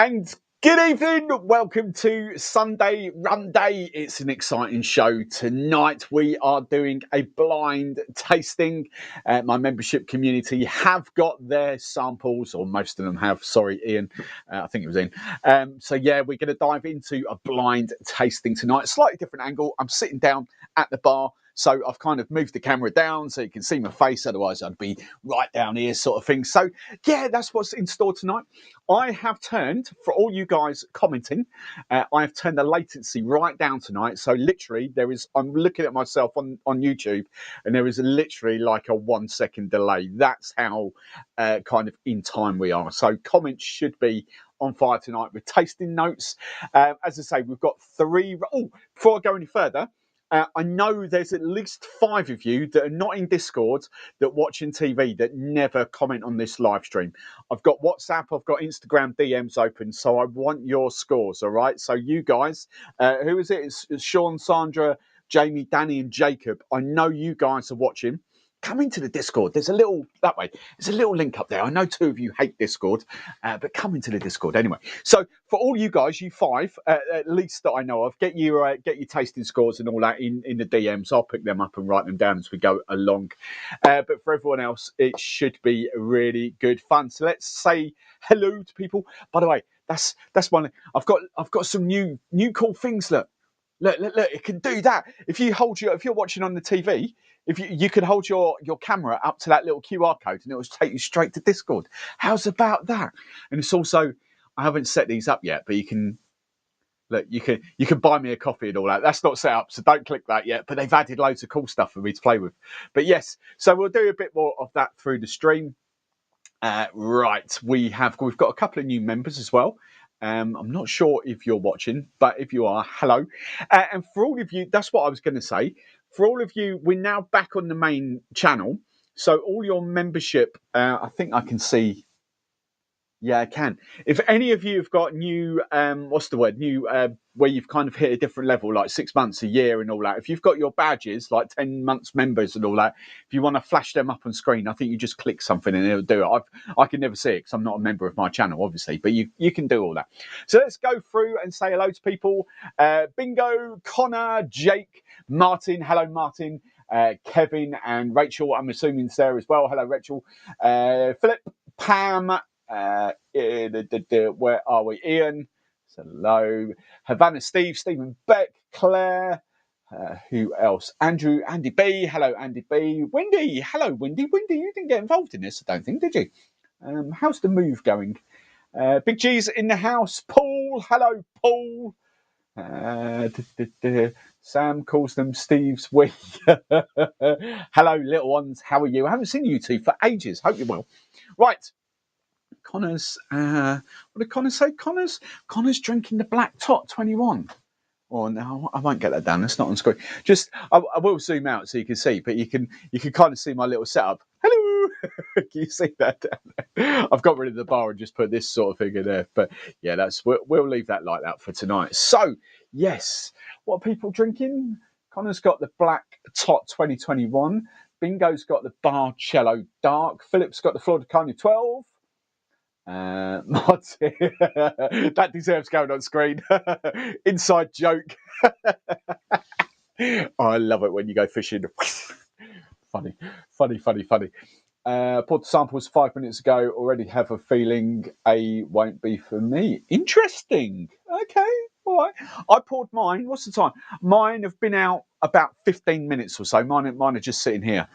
And good evening, welcome to Sunday Rum Day. It's an exciting show. Tonight we are doing a blind tasting. My membership community have got their samples, or most of them have. Sorry, Ian. I think it was Ian. So yeah, we're going to dive into a blind tasting tonight. Slightly different angle. I'm sitting down at the bar. So I've kind of moved the camera down so you can see my face. Otherwise, I'd be right down here sort of thing. So yeah, that's what's in store tonight. I have turned, for all you guys commenting, I have turned the latency right down tonight. So literally I'm looking at myself on YouTube and there is literally like a 1 second delay. That's how kind of in time we are. So comments should be on fire tonight with tasting notes. As I say, we've got three. Oh, before I go any further, I know there's at least 5 of you that are not in Discord that watching TV that never comment on this live stream. I've got WhatsApp, I've got Instagram DMs open, so I want your scores, all right? So you guys, who is it? It's Sean, Sandra, Jamie, Danny and Jacob. I know you guys are watching. Come into the Discord. There's a little link up there. I know 2 of you hate Discord, but come into the Discord anyway. So for all you guys, you 5 at least that I know of, get your tasting scores and all that in the DMs. I'll pick them up and write them down as we go along. But for everyone else, it should be really good fun. So let's say hello to people. By the way, that's one. I've got some new cool things. Look, it can do that. If you're watching on the TV, if you could hold your camera up to that little QR code and it will take you straight to Discord. How's about that? And it's also, I haven't set these up yet, but you can buy me a coffee and all that. That's not set up, so don't click that yet. But they've added loads of cool stuff for me to play with. But yes, so we'll do a bit more of that through the stream. Right, we've got a couple of new members as well. I'm not sure if you're watching, but if you are, hello. And for all of you, that's what I was going to say. For all of you, we're now back on the main channel. So all your membership, I think I can see. Yeah, I can. If any of you have got new, where you've kind of hit a different level, like 6 months, a year and all that, if you've got your badges, like 10 months members and all that, if you want to flash them up on screen, I think you just click something and it'll do it. I can never see it because I'm not a member of my channel, obviously, but you can do all that. So let's go through and say hello to people. Bingo, Connor, Jake, Martin. Hello, Martin. Kevin and Rachel, I'm assuming is there as well. Hello, Rachel. Philip, Pam, where are we? Ian, hello. Havana, Stephen Beck, Claire. Who else? Andrew, Andy B. Hello, Andy B. Wendy, hello, Wendy. Wendy, you didn't get involved in this, I don't think, did you? How's the move going? Big G's in the house. Paul, hello, Paul. Sam calls them Steve's wee. Hello, little ones. How are you? I haven't seen you two for ages. Hope you're well. Right. Connor's, what did Connor say? Connor's drinking the Black Tot 21. Oh no, I won't get that down. That's not on screen. Just I will zoom out so you can see, but you can kind of see my little setup. Hello, can you see that down there? I've got rid of the bar and just put this sort of thing in there. But yeah, we'll leave that like that for tonight. So yes, what are people drinking? Connor's got the Black Tot 2021. Bingo's got the Barcello Dark. Philip's got the Flor de Caña 12. Martin, that deserves going on screen. Inside joke. Oh, I love it when you go fishing. Funny. Poured the samples 5 minutes ago. Already have a feeling A won't be for me. Interesting. Okay, all right. I poured mine. What's the time? Mine have been out about 15 minutes or so. Mine are just sitting here.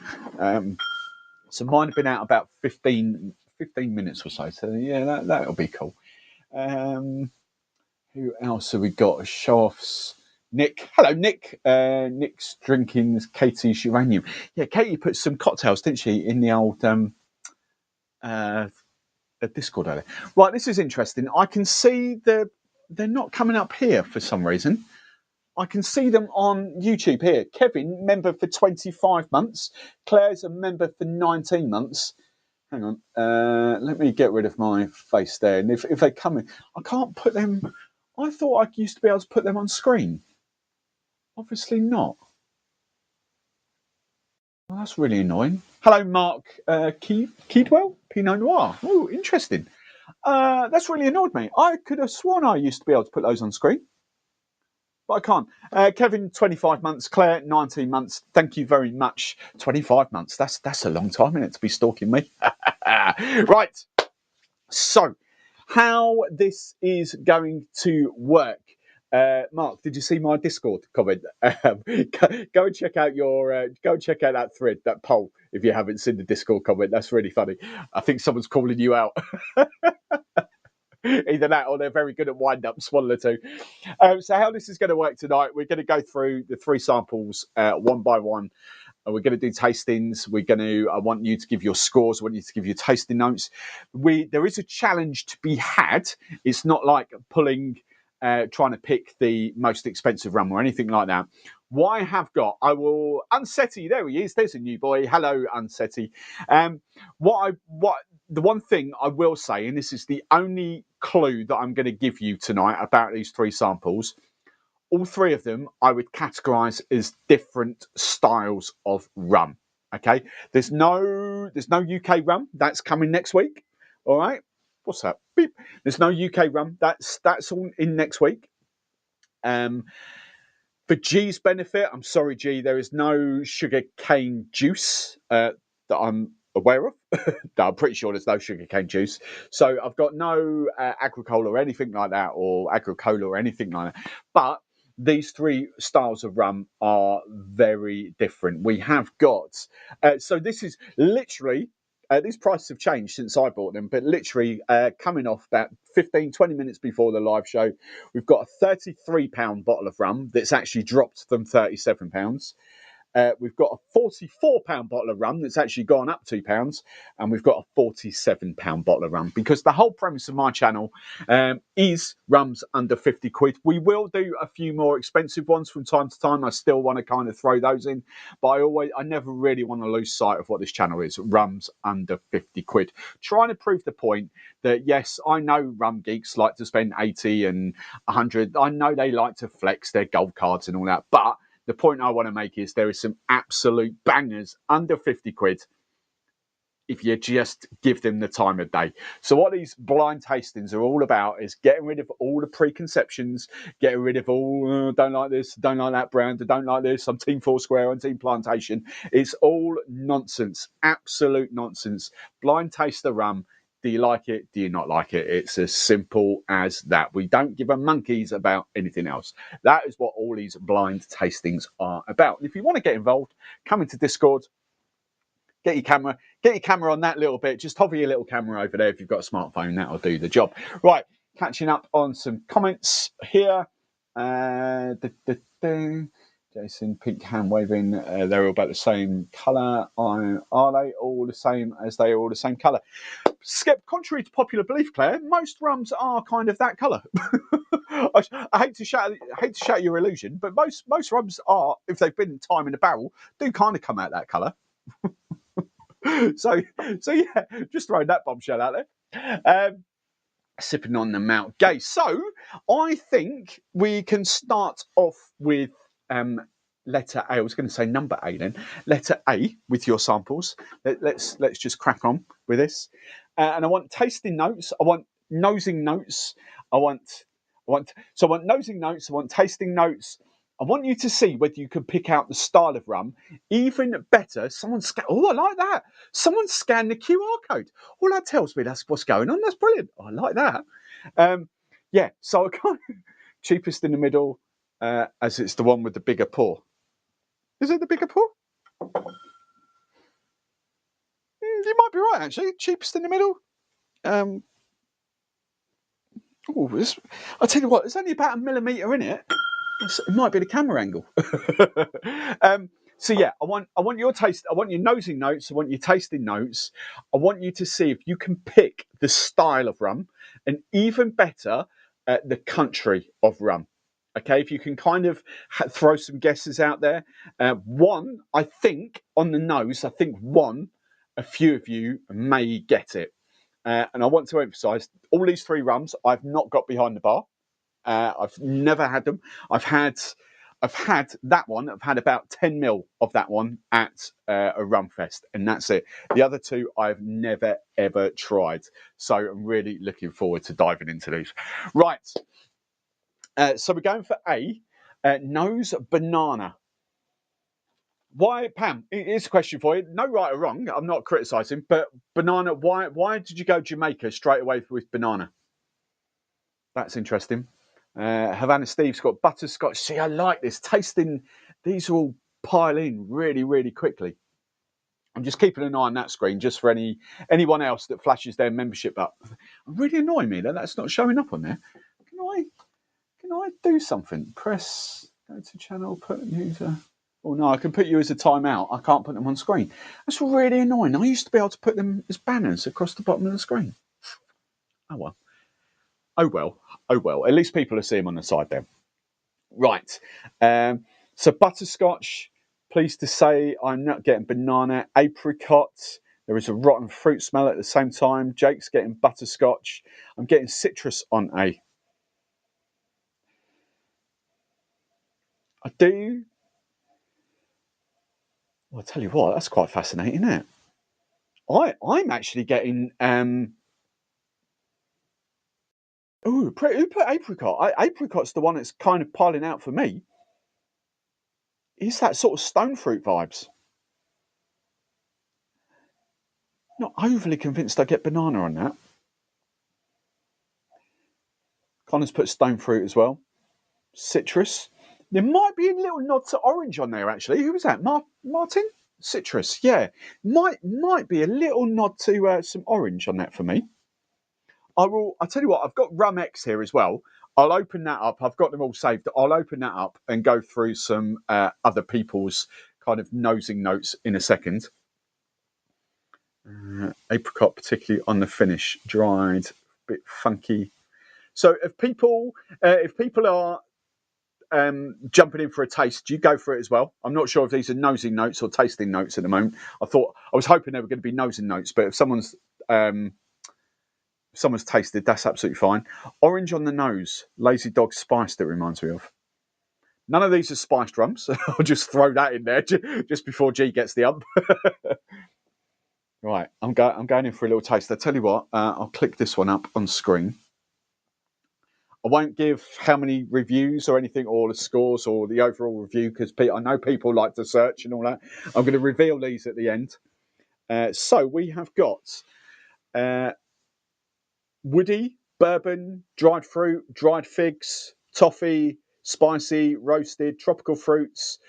So mine have been out about 15 minutes or so. So yeah, that'll be cool. Who else have we got? Show-offs. Nick. Hello, Nick. Nick's drinking Katie's uranium. Yeah, Katie put some cocktails, didn't she, in the old Discord earlier. Right, this is interesting. I can see they're not coming up here for some reason. I can see them on YouTube here. Kevin, member for 25 months. Claire's a member for 19 months. Hang on. Let me get rid of my face there. And if they come in, I can't put them. I thought I used to be able to put them on screen. Obviously not. Well, that's really annoying. Hello, Mark Keedwell, Pinot Noir. Oh, interesting. That's really annoyed me. I could have sworn I used to be able to put those on screen, but I can't. Kevin, 25 months. Claire, 19 months. Thank you very much. 25 months. That's a long time, isn't it, to be stalking me? Right. So, how this is going to work. Mark, did you see my Discord comment? Go and check out that thread, that poll, if you haven't seen the Discord comment. That's really funny. I think someone's calling you out. Either that or they're very good at wind-ups, one of the two. So how this is going to work tonight, we're going to go through the 3 samples one by one. And we're going to do tastings. I want you to give your scores. I want you to give your tasting notes. There is a challenge to be had. It's not like trying to pick the most expensive rum or anything like that. What I have got, Unsetti, there he is. There's a new boy. Hello, Unsetti. The one thing I will say, and this is the only clue that I'm going to give you tonight about these 3 samples, all 3 of them I would categorise as different styles of rum. Okay, there's no UK rum that's coming next week. All right, what's that? Beep. There's no UK rum. That's all in next week. For G's benefit, I'm sorry, G, there is no sugar cane juice that I'm aware of. No, I'm pretty sure there's no sugar cane juice. So I've got no agricola or anything like that, or agricola or anything like that. But these 3 styles of rum are very different. We have got, so this is literally, these prices have changed since I bought them, but literally coming off about 15-20 minutes before the live show, we've got a £33 bottle of rum that's actually dropped from £37. We've got a £44 bottle of rum that's actually gone up £2, and we've got a £47 bottle of rum, because the whole premise of my channel is rums under 50 quid. We will do a few more expensive ones from time to time. I still want to kind of throw those in, but I never really want to lose sight of what this channel is: rums under 50 quid. Trying to prove the point that, yes, I know rum geeks like to spend 80 and 100. I know they like to flex their gold cards and all that, but the point I want to make is there is some absolute bangers under 50 quid if you just give them the time of day. So what these blind tastings are all about is getting rid of all the preconceptions, getting rid of all, don't like this, don't like that brand, I don't like this, I'm Team Foursquare, I'm Team Plantation. It's all nonsense, absolute nonsense. Blind taste the rum. Do you like it? Do you not like it? It's as simple as that. We don't give a monkeys about anything else. That is what all these blind tastings are about. And if you want to get involved, come into Discord, get your camera on that little bit. Just hover your little camera over there if you've got a smartphone. That'll do the job. Right, catching up on some comments here. Jason, pink hand waving. They're all about the same colour. Are they all the same as they are all the same colour? Skip, contrary to popular belief, Claire, most rums are kind of that colour. I hate to shatter your illusion, but most rums are, if they've been time in the barrel, do kind of come out that colour. so yeah, just throwing that bombshell out there. Sipping on the Mount Gay. So I think we can start off with letter A. I was going to say number A then. Letter A with your samples. Let's just crack on with this. And I want tasting notes. I want nosing notes. I want nosing notes. I want tasting notes. I want you to see whether you can pick out the style of rum. Even better, I like that. Someone scan the QR code. All that tells me that's what's going on. That's brilliant. I like that. Yeah, so I kind of cheapest in the middle, as it's the one with the bigger pour. Is it the bigger pour? You might be right, actually. Cheapest in the middle. I'll tell you what, there's only about 1 millimetre in it. It might be the camera angle. So yeah, I want your taste. I want your nosing notes. I want your tasting notes. I want you to see if you can pick the style of rum, and even better, the country of rum. Okay, if you can kind of throw some guesses out there. One, I think on the nose, a few of you may get it. And I want to emphasise, all these 3 rums I've not got behind the bar. I've never had them. I've had I've had that one. I've had about 10 mil of that one at a rum fest, and that's it. The other two I've never ever tried, so I'm really looking forward to diving into these. Right, so we're going for A, nose banana. Why, Pam? Here's a question for you. No right or wrong. I'm not criticising, but banana. Why did you go Jamaica straight away with banana? That's interesting. Havana Steve's got butterscotch. See, I like this. Tasting, these all pile in really, really quickly. I'm just keeping an eye on that screen just for anyone else that flashes their membership up. Really annoying me that that's not showing up on there. Can I do something? Press, go to channel, put user. Oh no, I can put you as a timeout. I can't put them on screen. That's really annoying. I used to be able to put them as banners across the bottom of the screen. Oh well. Oh well. Oh well. At least people will see them on the side there. Right. So butterscotch. Pleased to say I'm not getting banana. Apricot. There is a rotten fruit smell at the same time. Jake's getting butterscotch. I'm getting citrus on A. I do. Well, I tell you what, that's quite fascinating, isn't it? I'm actually getting. Who put apricot? Apricot's the one that's kind of piling out for me. Is that sort of stone fruit vibes? Not overly convinced I get banana on that. Connor's put stone fruit as well. Citrus. There might be a little nod to orange on there, actually. Who was that? Martin? Citrus, yeah. Might be a little nod to some orange on that for me. I'll tell you what, I've got Rum X here as well. I'll open that up. I've got them all saved. I'll open that up and go through some other people's kind of nosing notes in a second. Apricot, particularly on the finish, dried, a bit funky. So if people are jumping in for a taste, do you go for it as well? I'm not sure if these are nosing notes or tasting notes at the moment. I was hoping they were going to be nosing notes, but if someone's tasted, that's absolutely fine. Orange on the nose, Lazy Dog spiced, it reminds me of. None of these are spiced rums. I'll just throw that in there just before G gets the ump. Right, I'm going in for a little taste. I tell you what, I'll click this one up on screen. I won't give how many reviews or anything, or the scores or the overall review, because I know people like to search and all that. I'm going to reveal these at the end. So we have got woody, bourbon, dried fruit, dried figs, toffee, spicy, roasted, tropical fruits,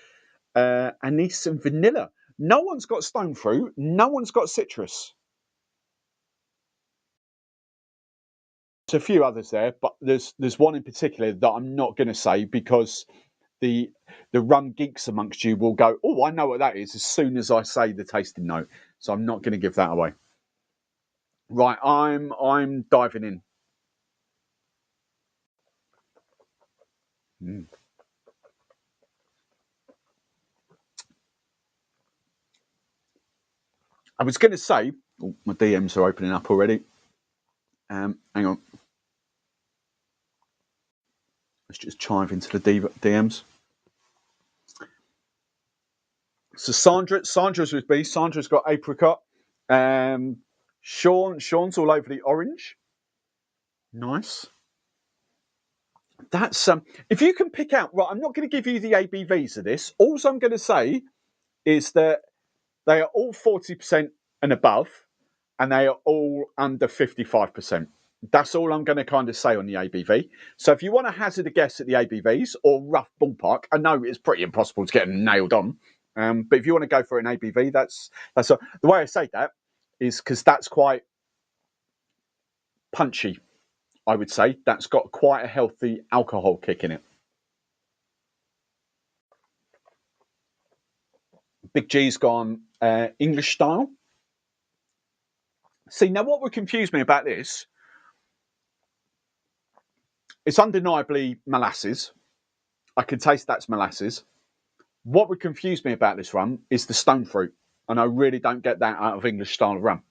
anise and vanilla. No one's got stone fruit. No one's got citrus. There's a few others there, but there's one in particular that I'm not going to say because the rum geeks amongst you will go, oh, I know what that is as soon as I say the tasting note. So I'm not going to give that away. Right, I'm diving in. I was going to say, my DMs are opening up already. Hang on. Let's just chive into the DMs. So Sandra's with me. Sandra's got apricot. Sean's all over the orange. Nice. That's if you can pick out, right, I'm not going to give you the ABVs of this. All I'm going to say is that they are all 40% and above, and they are all under 55%. That's all I'm going to kind of say on the ABV. So if you want to hazard a guess at the ABVs or rough ballpark, I know it's pretty impossible to get them nailed on. But if you want to go for an ABV, that's the way I say that is because that's quite punchy. I would say that's got quite a healthy alcohol kick in it. Big G's gone English style. See, now what would confuse me about this, it's undeniably molasses. I can taste that's molasses. What would confuse me about this rum is the stone fruit. And I really don't get that out of English style of rum.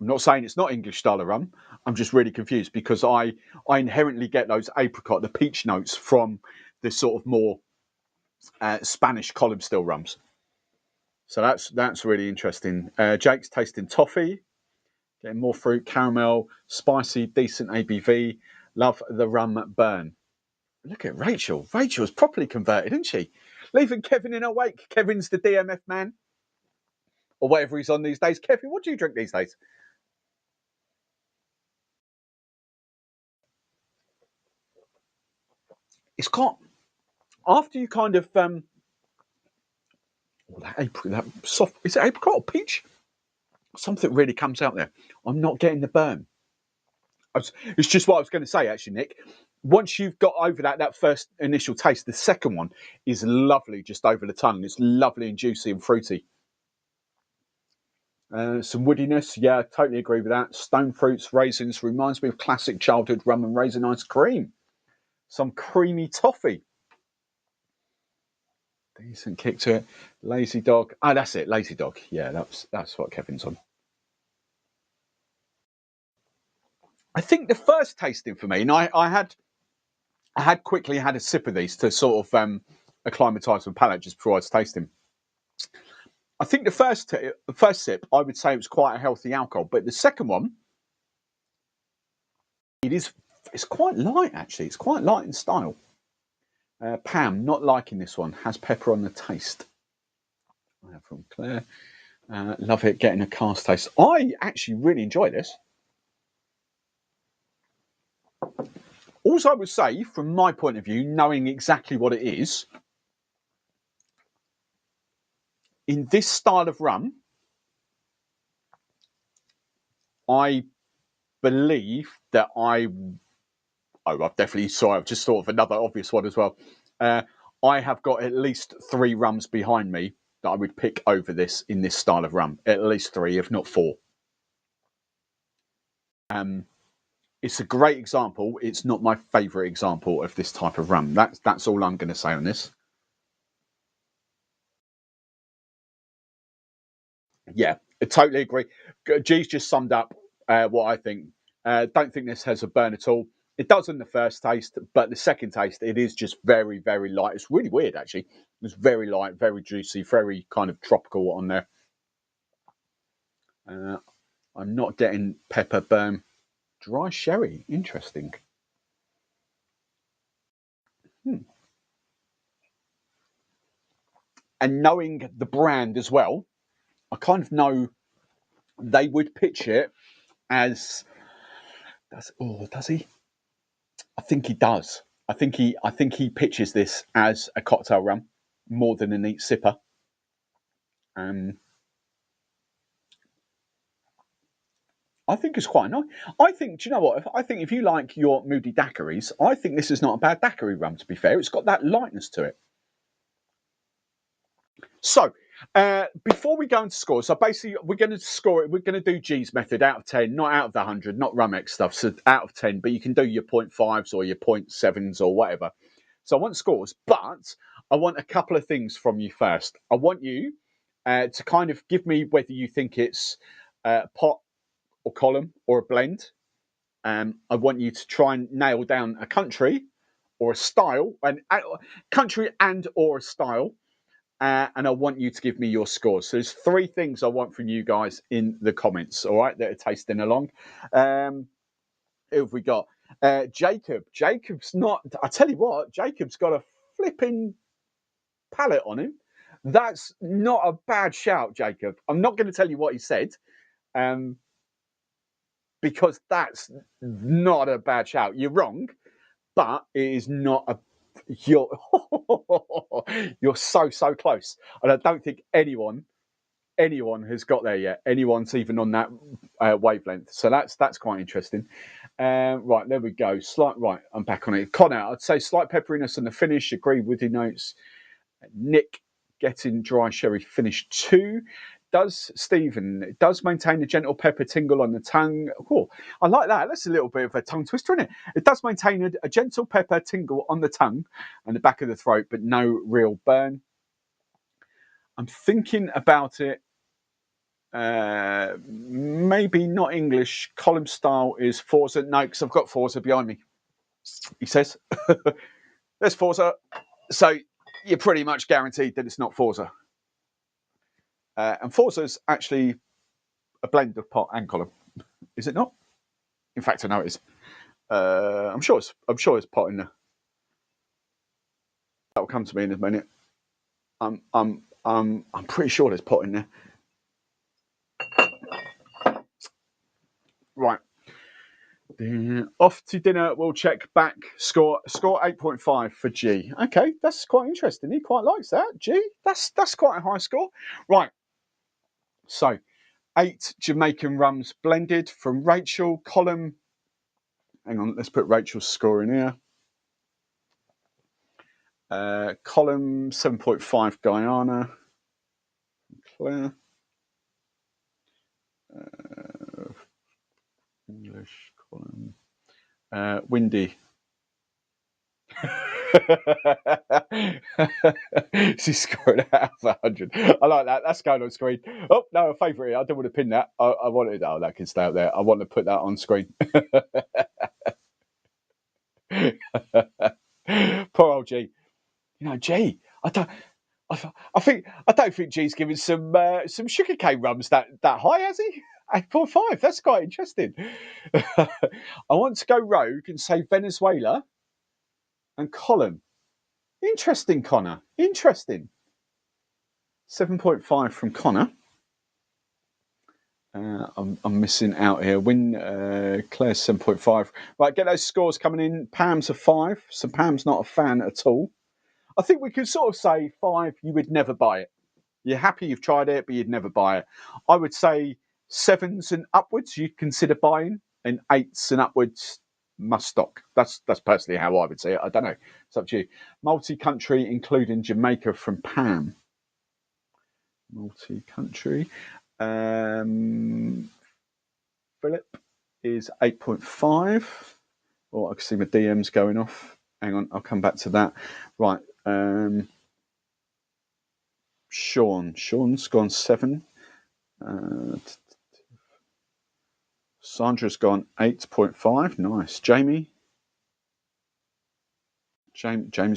I'm not saying it's not English style of rum. I'm just really confused because I inherently get those apricot, the peach notes from this sort of more Spanish column still rums. So that's really interesting. Jake's tasting toffee, getting more fruit, caramel, spicy, decent ABV. Love the rum burn. Look at Rachel. Rachel's properly converted, isn't she? Leaving Kevin in her wake. Kevin's the DMF man, or whatever he's on these days. Kevin, what do you drink these days? It's got, after you kind of that soft, is it apricot or peach? Something really comes out there. I'm not getting the burn. It's just what I was going to say, actually, Nick. Once you've got over that first initial taste, the second one is lovely just over the tongue. It's lovely and juicy and fruity. Some woodiness, yeah, totally agree with that. Stone fruits, raisins, reminds me of classic childhood rum and raisin ice cream. Some creamy toffee. Decent kick to it. Lazy dog. Oh, that's it, lazy dog. Yeah, that's what Kevin's on. I think the first tasting for me, and I had quickly had a sip of these to sort of acclimatise my palate just before I was tasting. I think the first sip, I would say it was quite a healthy alcohol, but the second one, it's quite light actually. It's quite light in style. Pam, not liking this one. Has pepper on the taste. I have from Claire. Love it, getting a cast taste. I actually really enjoy this. Also, I would say, from my point of view, knowing exactly what it is, in this style of rum, I believe that I've definitely I've just thought of another obvious one as well. I have got at least 3 rums behind me that I would pick over this in this style of rum. At least 3, if not 4. It's a great example. It's not my favourite example of this type of rum. That's all I'm going to say on this. Yeah, I totally agree. G's just summed up what I think. Don't think this has a burn at all. It does in the first taste, but the second taste, it is just very, very light. It's really weird, actually. It's very light, very juicy, very kind of tropical on there. I'm not getting pepper burn. Dry sherry, interesting. And knowing the brand as well, I kind of know they would pitch it as does he? I think he does. I think he pitches this as a cocktail rum more than a neat sipper. Um, I think it's quite nice. I think, do you know what? I think if you like your moody daiquiris, I think this is not a bad daiquiri rum. To be fair, it's got that lightness to it. So, before we go into scores, so basically we're going to score it. We're going to do G's method out of 10, not out of the 100, not Rumex stuff. So out of 10, but you can do your 0.5s or your 0.7s or whatever. So I want scores, but I want a couple of things from you first. I want you to kind of give me whether you think it's pot or column or a blend. I want you to try and nail down a country or a style, and country and or a style. And I want you to give me your scores. So there's 3 things I want from you guys in the comments, all right, that are tasting along. Who have we got? Jacob. Jacob's not, I tell you what, Jacob's got a flipping palate on him. That's not a bad shout, Jacob. I'm not going to tell you what he said, um, because that's not a bad shout. You're wrong, but it is not a. You're you're so close, and I don't think anyone has got there yet. Anyone's even on that wavelength. So that's quite interesting. Right, there we go. Right, I'm back on it. Connor, I'd say slight pepperiness on the finish. Agree with your notes. Nick getting dry sherry finish 2. Does Stephen, it does maintain a gentle pepper tingle on the tongue. Oh, I like that. That's a little bit of a tongue twister, isn't it? It does maintain a gentle pepper tingle on the tongue and the back of the throat, but no real burn. I'm thinking about it. Maybe not English. Column style is Forza. No, because I've got Forza behind me. He says, there's Forza. So you're pretty much guaranteed that it's not Forza. And Forza's actually a blend of pot and column. Is it not? In fact, I know it is. I'm sure it's pot in there. That will come to me in a minute. I'm pretty sure there's pot in there. Right. Off to dinner. We'll check back. Score 8.5 for G. Okay, that's quite interesting. He quite likes that. G. That's quite a high score. Right. So 8 Jamaican rums blended from Rachel. Column. Hang on. Let's put Rachel's score in here. Column 7.5 Guyana. Claire. English column. Windy. She scored out of 100. I like that. That's going on screen. Oh, no, a favourite. I don't want to pin that. I wanted. Oh, that can stay up there. I want to put that on screen. Poor old G. You know, G. I don't think G's given some sugarcane rums that high, has he? 8.5. That's quite interesting. I want to go rogue and say Venezuela and column. Interesting, Connor. Interesting. 7.5 from Connor. I'm missing out here. Claire's 7.5. Right, get those scores coming in. Pam's a 5. So Pam's not a fan at all. I think we could sort of say 5, you would never buy it. You're happy you've tried it, but you'd never buy it. I would say 7s and upwards you'd consider buying, and 8s and upwards must stock. That's personally how I would see it. I don't know. It's up to you. Multi-country, including Jamaica from Pam. Multi-country. Philip is 8.5. Oh, I can see my DMs going off. Hang on, I'll come back to that. Right. Sean's gone 7. Sandra's gone 8.5. Nice. Jamie's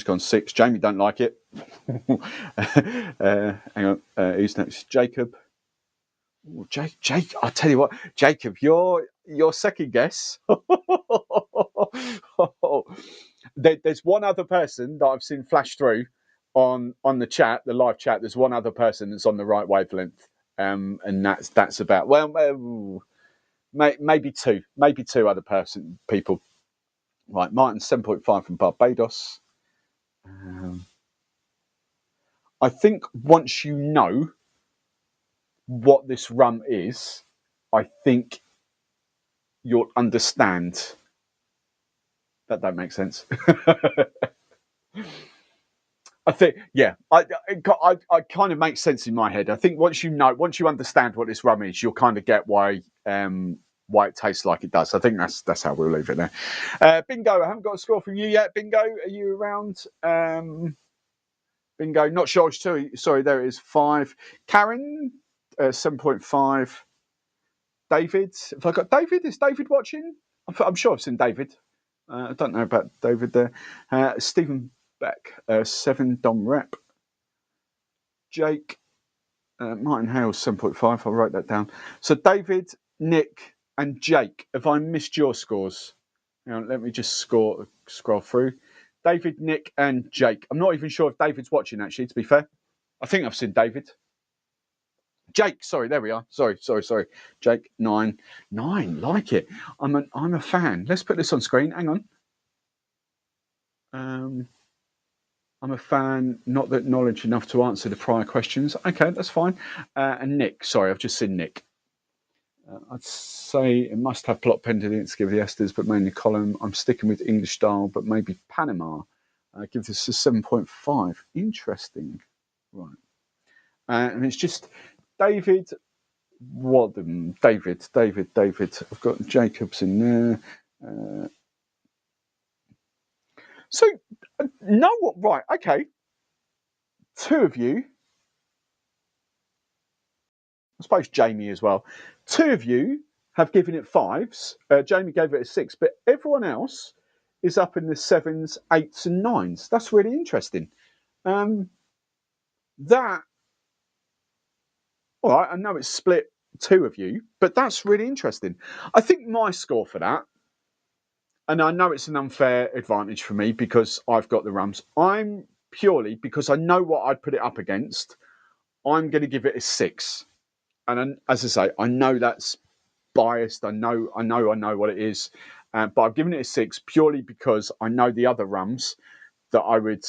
gone 6. Jamie don't like it. Hang on. Who's next? Jacob. Oh, Jake, I'll tell you what, Jacob, your second guess. There's one other person that I've seen flash through on the chat, the live chat. There's one other person that's on the right wavelength, and that's about maybe two other people. Right, Martin 7.5 from Barbados. I think once you know what this rum is, I think you'll understand. That don't make sense. I think, yeah, I kind of makes sense in my head. I think once you understand what this rum is, you'll kind of get why it tastes like it does. I think that's how we'll leave it there. Bingo, I haven't got a score from you yet. Bingo, are you around? Bingo, not sure. Sorry, there it is. 5. Karen, 7.5. David, have I got David? Is David watching? I'm sure I've seen David. I don't know about David there. Stephen Beck, 7 Dom Rep. Jake, Martin Hales, 7.5. I'll write that down. So David, Nick, and Jake. Have I missed your scores? Hang on, let me just scroll through. David, Nick, and Jake. I'm not even sure if David's watching, actually, to be fair. I think I've seen David. Jake, sorry, there we are. Sorry. Jake, 9. Like it. I'm a fan. Let's put this on screen. Hang on. I'm a fan, not that knowledge enough to answer the prior questions. Okay, that's fine. And Nick, sorry, I've just seen Nick. I'd say it must have plot pendant to give the esters, but mainly column. I'm sticking with English style, but maybe Panama. Give this a 7.5. Interesting. Right. And it's just David. David. I've got Jacobs in there. So, know what? Right, okay. 2 of you. suppose Jamie as well. 2 of you have given it 5s. Jamie gave it a 6, but everyone else is up in the 7s, 8s, and 9s. That's really interesting. That, all right, I know it's split 2 of you, but that's really interesting. I think my score for that, and I know it's an unfair advantage for me because I've got the Rums. I'm purely because I know what I'd put it up against. I'm going to give it a 6. And as I say, I know that's biased. I know what it is, but I've given it a 6 purely because I know the other Rums that I would.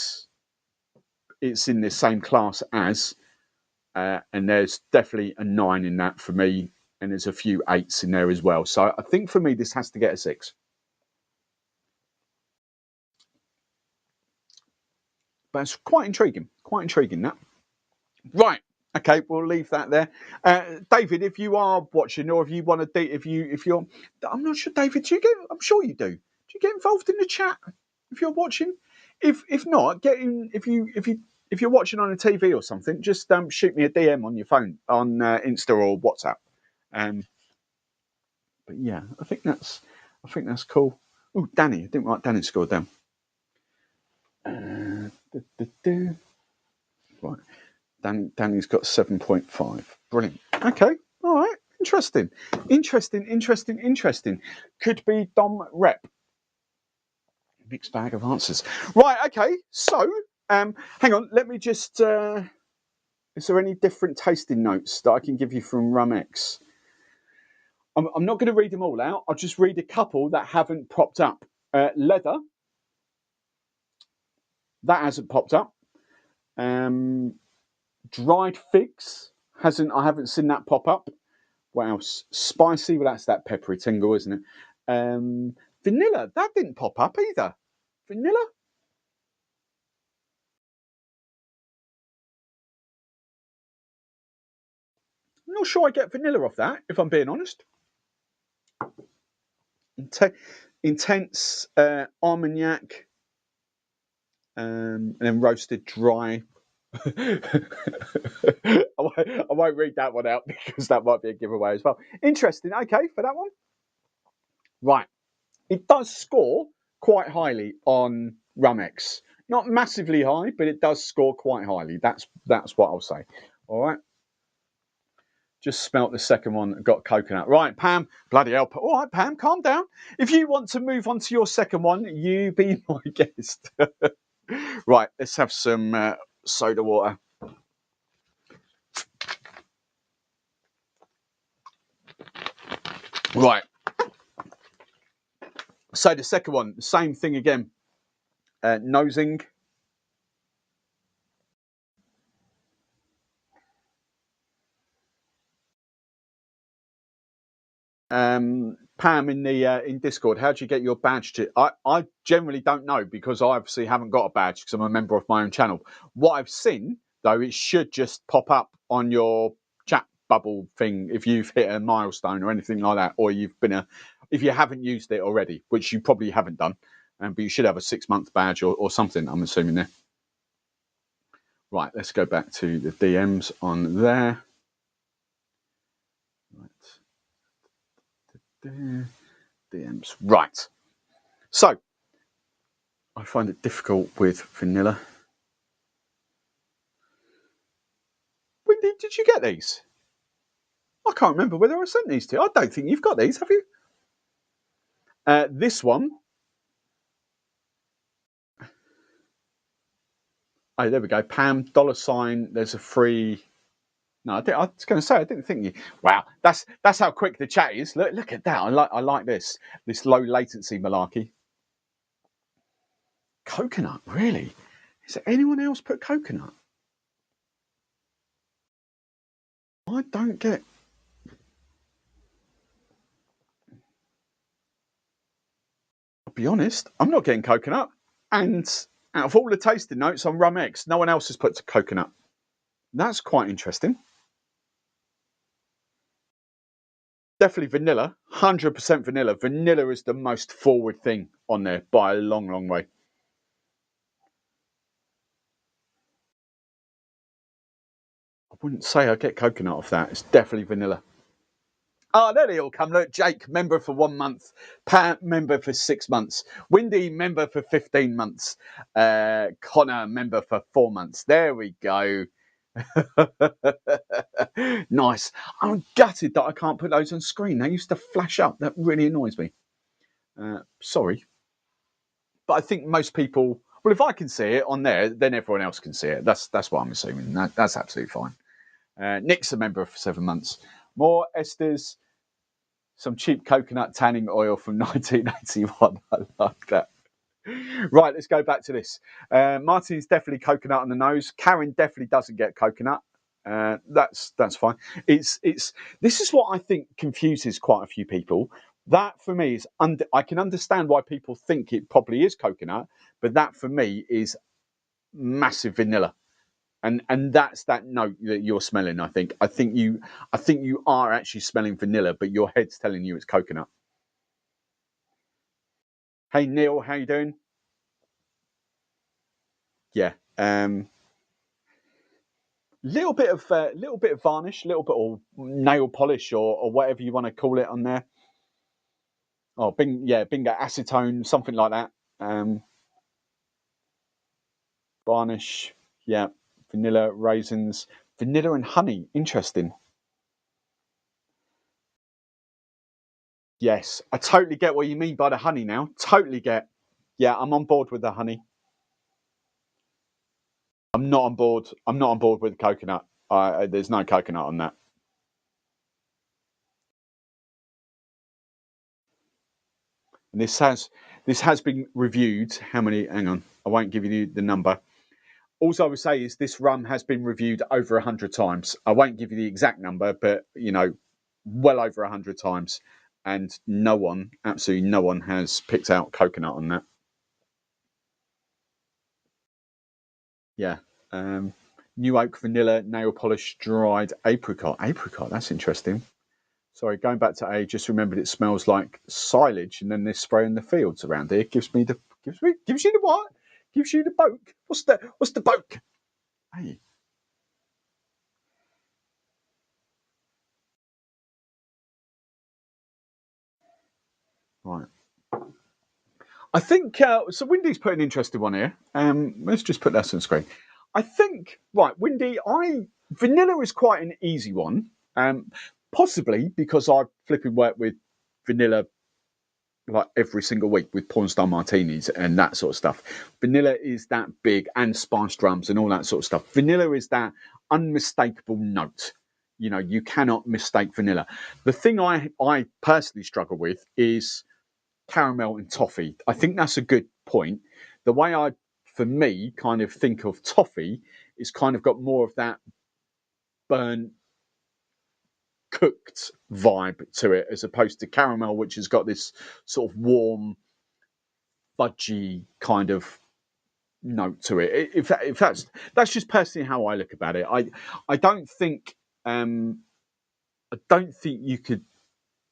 It's in the same class as, and there's definitely a 9 in that for me, and there's a few 8s in there as well. So I think for me this has to get a 6. But it's quite intriguing. Quite intriguing that. Right. Okay, we'll leave that there. David, if you are watching, or if you want to, if you're, I'm not sure, David. Do you get? I'm sure you do. Do you get involved in the chat if you're watching? If not, get in. If you're watching on a TV or something, just shoot me a DM on your phone on Insta or WhatsApp. But yeah, I think that's cool. Oh, Danny, I didn't write Danny's score down. Right. Danny's got 7.5. Brilliant. Okay. All right. Interesting. Could be Dom Rep. Mixed bag of answers. Right. Okay. So, hang on. Let me just. Is there any different tasting notes that I can give you from Rum X? I'm not going to read them all out. I'll just read a couple that haven't popped up. Leather. That hasn't popped up. Dried figs I haven't seen that pop up. What else? Spicy, well, that's that peppery tingle, isn't it? Vanilla, that didn't pop up either. Vanilla? I'm not sure I get vanilla off that, if I'm being honest. Intense Armagnac, and then roasted dry. I won't read that one out because that might be a giveaway as well. Interesting. Okay, for that one. Right. It does score quite highly on Rumex. Not massively high, but it does score quite highly. That's what I'll say. All right. Just smelt the second one, got coconut. Right, Pam, bloody hell. All right, Pam, calm down. If you want to move on to your second one, you be my guest. Right, let's have some soda water. Right. So the second one, same thing again. Nosing. Pam in Discord, how do you get your badge? I generally don't know because I obviously haven't got a badge because I'm a member of my own channel. What I've seen though, it should just pop up on your chat bubble thing if you've hit a milestone or anything like that, or if you haven't used it already, which you probably haven't done, but you should have a 6-month badge or something. I'm assuming there. Right, let's go back to the DMs on there. Right. DMs. Right. So, I find it difficult with vanilla. When did you get these? I can't remember whether I sent these to you. I don't think you've got these, have you? This one. Oh, there we go. Pam, $. There's a free. No, I was going to say I didn't think you. Wow, that's how quick the chat is. Look at that. I like this low latency malarkey. Coconut, really? Is there anyone else put coconut? I don't get. I'll be honest. I'm not getting coconut. And out of all the tasting notes on Rum X, no one else has put coconut. That's quite interesting. Definitely vanilla, 100% vanilla. Vanilla is the most forward thing on there by a long, long way. I wouldn't say I get coconut off that. It's definitely vanilla. Oh, there they all come. Look, Jake, member for 1 month. Pat, member for 6 months. Windy, member for 15 months. Connor, member for 4 months. There we go. Nice. I'm gutted that I can't put those on screen. They used to flash up. That really annoys me. Sorry. But I think most people, well, if I can see it on there, then everyone else can see it. That's what I'm assuming. That's absolutely fine. Nick's a member for 7 months. More Esther's, some cheap coconut tanning oil from 1981. I like that. Right, let's go back to this. Martin's definitely coconut on the nose. Karen definitely doesn't get coconut. That's fine. It's this is what I think confuses quite a few people. That for me is I can understand why people think it probably is coconut, but that for me is massive vanilla. And that's that note that you're smelling. I think you are actually smelling vanilla, but your head's telling you it's coconut. Hey Neil, how you doing? Yeah, little bit of varnish, little bit of nail polish or whatever you want to call it on there. Oh, bingo, acetone, something like that. Varnish, yeah, vanilla, raisins, vanilla and honey. Interesting. Yes, I totally get what you mean by the honey now. Totally get. Yeah, I'm on board with the honey. I'm not on board. I'm not on board with coconut. There's no coconut on that. And this has been reviewed. How many? Hang on, I won't give you the number. All I would say is this rum has been reviewed over 100 times. I won't give you the exact number, but well over 100 times, and no one, absolutely no one, has picked out coconut on that. Yeah. New oak vanilla nail polish dried apricot. Apricot, that's interesting. Sorry, going back to A, just remembered it smells like silage, and then they're spraying the fields around here. Gives you the what? Gives you the boke. What's the boke? Hey. Right. I think so. Windy's put an interesting one here. Let's just put that on screen. I think right, Windy. Vanilla is quite an easy one. Possibly because I flipping work with vanilla like every single week with porn star martinis and that sort of stuff. Vanilla is that big, and spiced rums and all that sort of stuff. Vanilla is that unmistakable note. You cannot mistake vanilla. The thing I personally struggle with is caramel and toffee. I think that's a good point. The way for me, kind of think of toffee is kind of got more of that burnt, cooked vibe to it, as opposed to caramel, which has got this sort of warm, fudgy kind of note to it. If that's just personally how I look about it. I don't think you could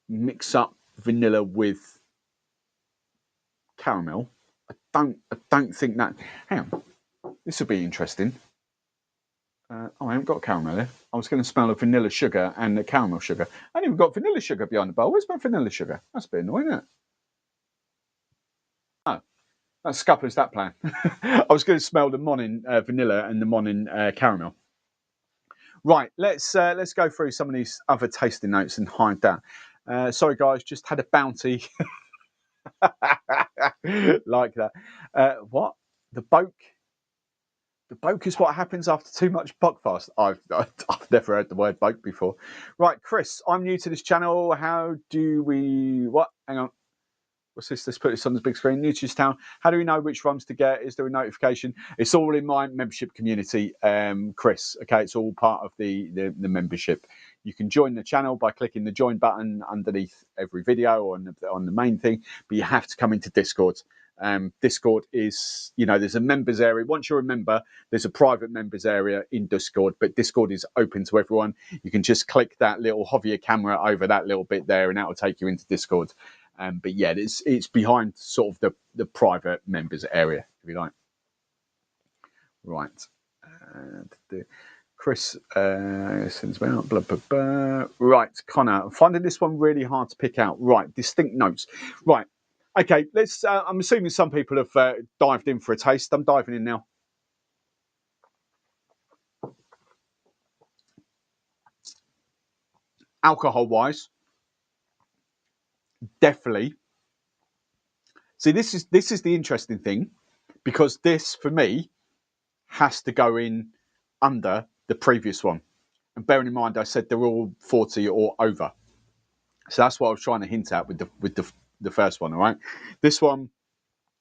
mix up vanilla with caramel. I don't think that. Hang on, this will be interesting. I haven't got caramel here. I was going to smell of vanilla sugar and the caramel sugar. I haven't even got vanilla sugar behind the bowl. Where's my vanilla sugar? That's a bit annoying, isn't it? Oh, that's scupper is that plan. I was going to smell the morning vanilla and the morning caramel. Right, let's go through some of these other tasting notes and hide that. Sorry, guys, just had a bounty like that. What? The boke? The boke is what happens after too much buckfast. I've never heard the word boke before. Right, Chris, I'm new to this channel. How do we... What? Hang on. What's this? Let's put this on the big screen. New to this town. How do we know which rums to get? Is there a notification? It's all in my membership community, Chris. Okay, it's all part of the membership. You can join the channel by clicking the join button underneath every video or on the main thing, but you have to come into Discord. Discord is, there's a members area. Once you're a member, there's a private members area in Discord, but Discord is open to everyone. You can just click that little hover your camera over that little bit there, and that will take you into Discord. But yeah, it's behind sort of the private members area, if you like. Right. Chris sends me out. Blah, blah, blah. Right, Connor, I'm finding this one really hard to pick out. Right, distinct notes. Right, okay, let's. I'm assuming some people have dived in for a taste. I'm diving in now. Alcohol-wise, definitely. See, this is the interesting thing, because this for me has to go in under the previous one. And bearing in mind, I said they're all 40 or over. So that's what I was trying to hint at with the first one. All right, this one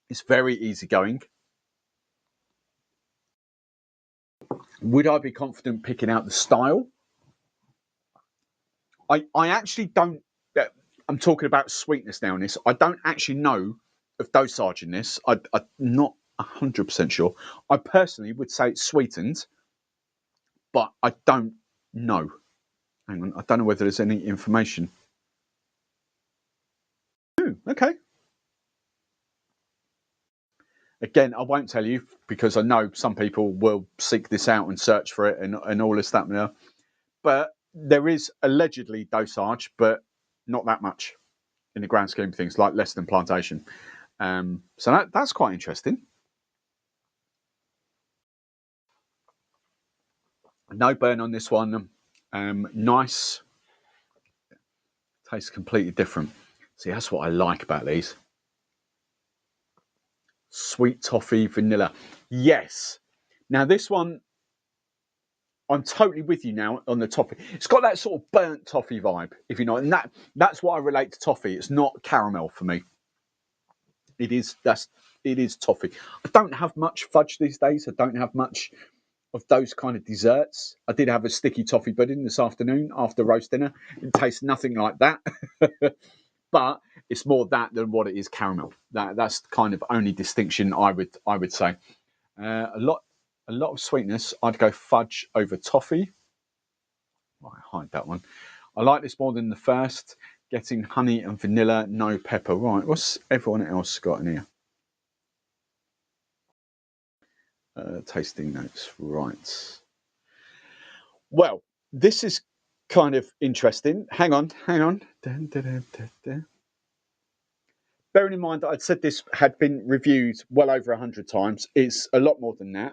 is very easygoing. Would I be confident picking out the style? I actually don't. I'm talking about sweetness now in this. I don't actually know of dosage in this. I'm not 100% sure. I personally would say it's sweetened, but I don't know. Hang on, I don't know whether there's any information. Ooh, okay. Again, I won't tell you because I know some people will seek this out and search for it and all this, that, and that. But there is allegedly dosage, but not that much in the grand scheme of things, like less than plantation. So that's quite interesting. No burn on this one. Nice. Tastes completely different. See, that's what I like about these. Sweet toffee, vanilla. Yes. Now this one, I'm totally with you now on the toffee. It's got that sort of burnt toffee vibe, if you know, and that's what I relate to toffee. It's not caramel for me. It is toffee. I don't have much fudge these days. I don't have much of those kind of desserts. I did have a sticky toffee pudding this afternoon after roast dinner. It tastes nothing like that, but it's more that than what it is caramel. That's kind of only distinction I would say. A lot of sweetness. I'd go fudge over toffee. Right, hide that one. I like this more than the first. Getting honey and vanilla, no pepper. Right, what's everyone else got in here? Tasting notes. Right. Well, this is kind of interesting. Hang on. Dun, dun, dun, dun, dun. Bearing in mind that I'd said this had been reviewed well over 100 times, it's a lot more than that.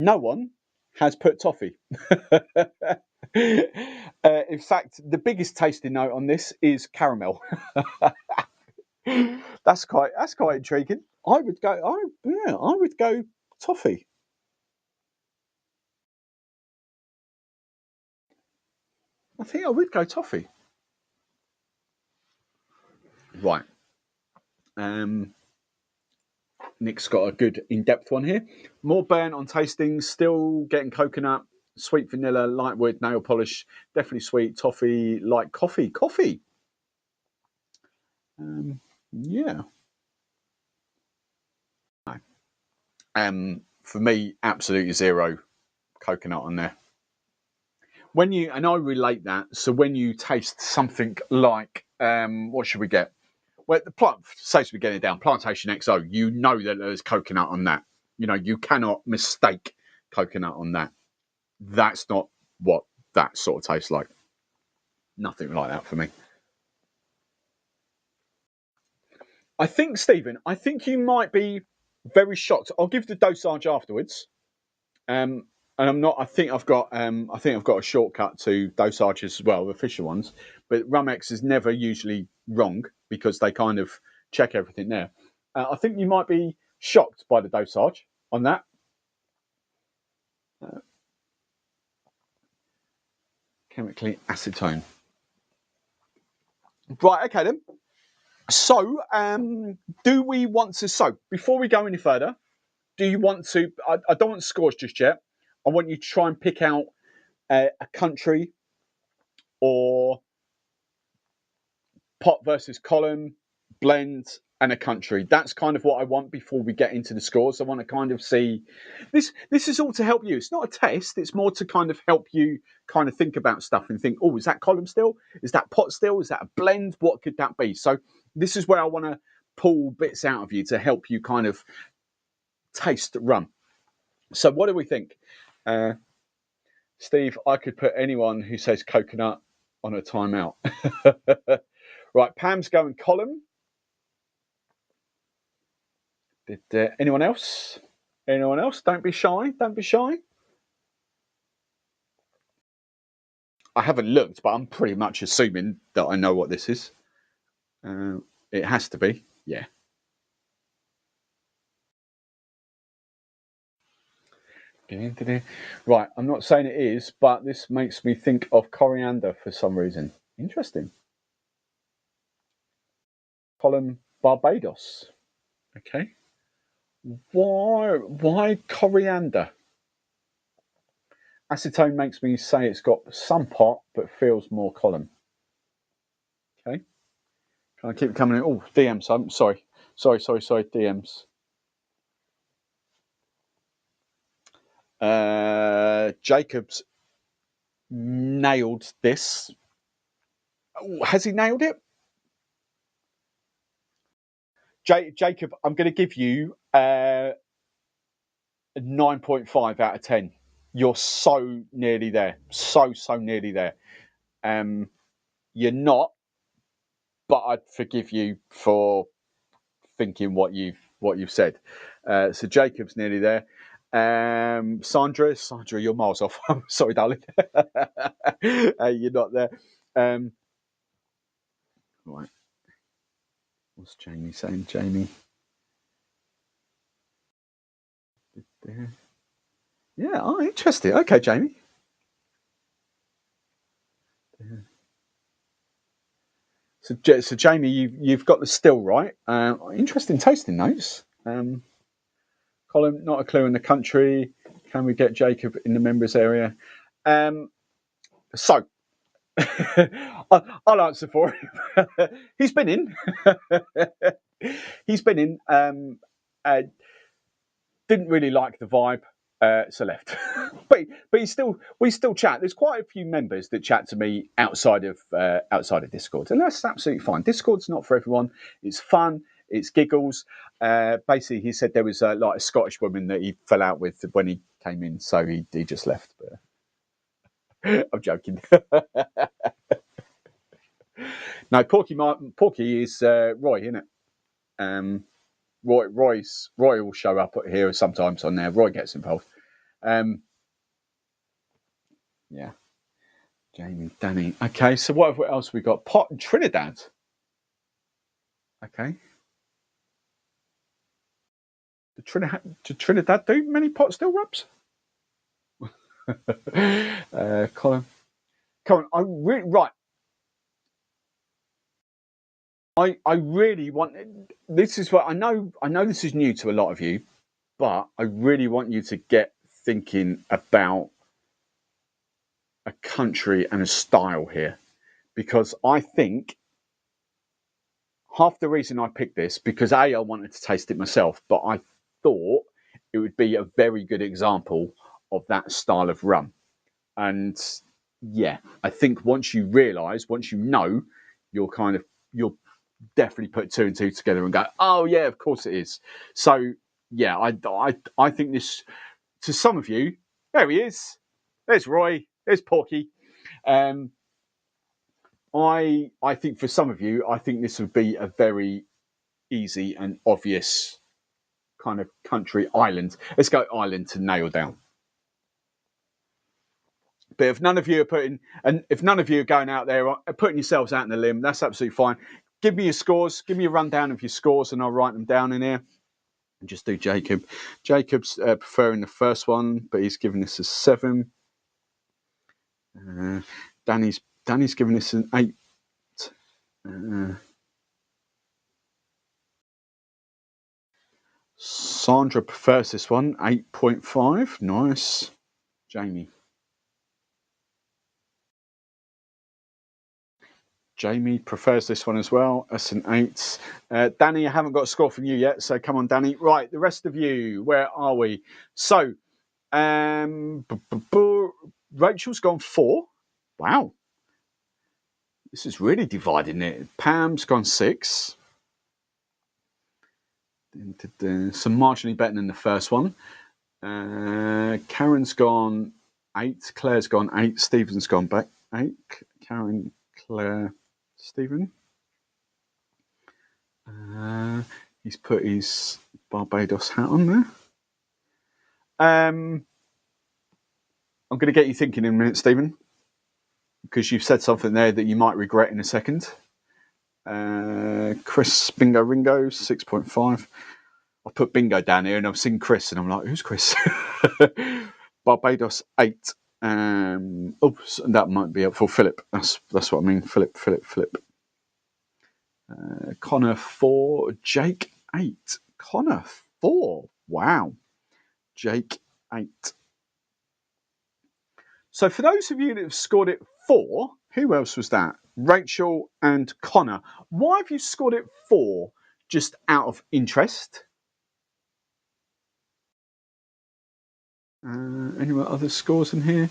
No one has put toffee. In fact, the biggest tasting note on this is caramel. That's quite intriguing. I would go toffee. I think I would go toffee. Right. Nick's got a good in-depth one here. More burn on tastings, still getting coconut, sweet vanilla, light wood, nail polish, definitely sweet, toffee, like coffee. Coffee. Yeah. For me, absolutely zero coconut on there. When you, and I relate that, so when you taste something like, what should we get? Well, the plant, say we get it down, Plantation XO, you know that there's coconut on that. You know, you cannot mistake coconut on that. That's not what that sort of tastes like. Nothing like that for me. I think, Stephen, you might be very shocked. I'll give the dosage afterwards. And I'm not. I think I've got. A shortcut to dosages as well, the official ones. But Rumex is never usually wrong because they kind of check everything there. I think you might be shocked by the dosage on that. Chemically acetone. Right. Okay then. So, do we want to? So, before we go any further, do you want to? I don't want scores just yet. I want you to try and pick out a country or pot versus column, blend, and a country. That's kind of what I want before we get into the scores. I want to kind of see this. This is all to help you. It's not a test. It's more to kind of help you kind of think about stuff and think, oh, is that column still? Is that pot still? Is that a blend? What could that be? So this is where I want to pull bits out of you to help you kind of taste rum. So what do we think? Steve, I could put anyone who says coconut on a timeout. Right, Pam's going column. Did anyone else? Anyone else? Don't be shy. Don't be shy. I haven't looked, but I'm pretty much assuming that I know what this is. It has to be. Yeah. Right, I'm not saying it is, but this makes me think of coriander for some reason. Interesting. Column Barbados. Okay. Why coriander? Acetone makes me say it's got some pot, but feels more column. Okay. Can I keep coming in? Oh, DMs. I'm sorry. Sorry. DMs. Jacob's nailed this. Oh, has he nailed it? Jacob, I'm going to give you a 9.5 out of 10. You're so nearly there. So nearly there. You're not, but I'd forgive you for thinking what you've said. So Jacob's nearly there. Sandra, you're miles off. I'm sorry, darling. You're not there. Right. What's Jamie saying? Jamie. Yeah. Oh, interesting. Okay, Jamie. So Jamie, you've got the still right. Interesting tasting notes. Colin, not a clue in the country. Can we get Jacob in the members area? So I'll answer for him. He's been in. He's been in. Didn't really like the vibe, so left. but we still chat. There's quite a few members that chat to me outside of Discord, and that's absolutely fine. Discord's not for everyone. It's fun. It's giggles. Basically, he said there was like a Scottish woman that he fell out with when he came in, so he just left. But I'm joking. No, Porky is Roy, isn't it? Roy will show up here sometimes on there. Roy gets involved. Yeah. Jamie, Danny. Okay, so what else we got? Pot and Trinidad. Okay. Did Trinidad do many pot still rubs? Colin. Right. I really want. This is what I know. I know this is new to a lot of you, but I really want you to get thinking about a country and a style here, because I think half the reason I picked this, because I wanted to taste it myself, but I thought it would be a very good example of that style of rum. And yeah, I think once you realise, once you know, you'll definitely put two and two together and go, oh yeah, of course it is. So yeah, I think this, to some of you, there he is. There's Roy. There's Porky. I think for some of you, I think this would be a very easy and obvious kind of country island. Let's go island to nail down. But if none of you are going out there putting yourselves out in the limb, that's absolutely fine. Give me your scores. Give me a rundown of your scores, and I'll write them down in here. And just do Jacob. Jacob's preferring the first one, but he's giving this a 7. Danny's giving this an 8. Sandra prefers this one, 8.5. Nice. Jamie. Jamie prefers this one as well. That's an 8. Danny, I haven't got a score from you yet, so come on, Danny. Right, the rest of you, where are we? So, Rachel's gone 4. Wow. This is really dividing it. Pam's gone 6. Some marginally better than the first one. Karen's gone 8. Claire's gone 8. Stephen's gone back 8. Karen, Claire, Stephen. He's put his Barbados hat on there. I'm going to get you thinking in a minute, Stephen, because you've said something there that you might regret in a second. Chris Bingo Ringo, 6.5. I put Bingo down here and I've seen Chris and I'm like, who's Chris? Barbados 8. Oops, that might be helpful. Philip, that's what I mean. Philip. Connor 4, Jake 8. Connor 4. Wow. Jake 8. So for those of you that have scored it 4, who else was that? Rachel and Connor. Why have you scored it 4? Just out of interest? Any other scores in here?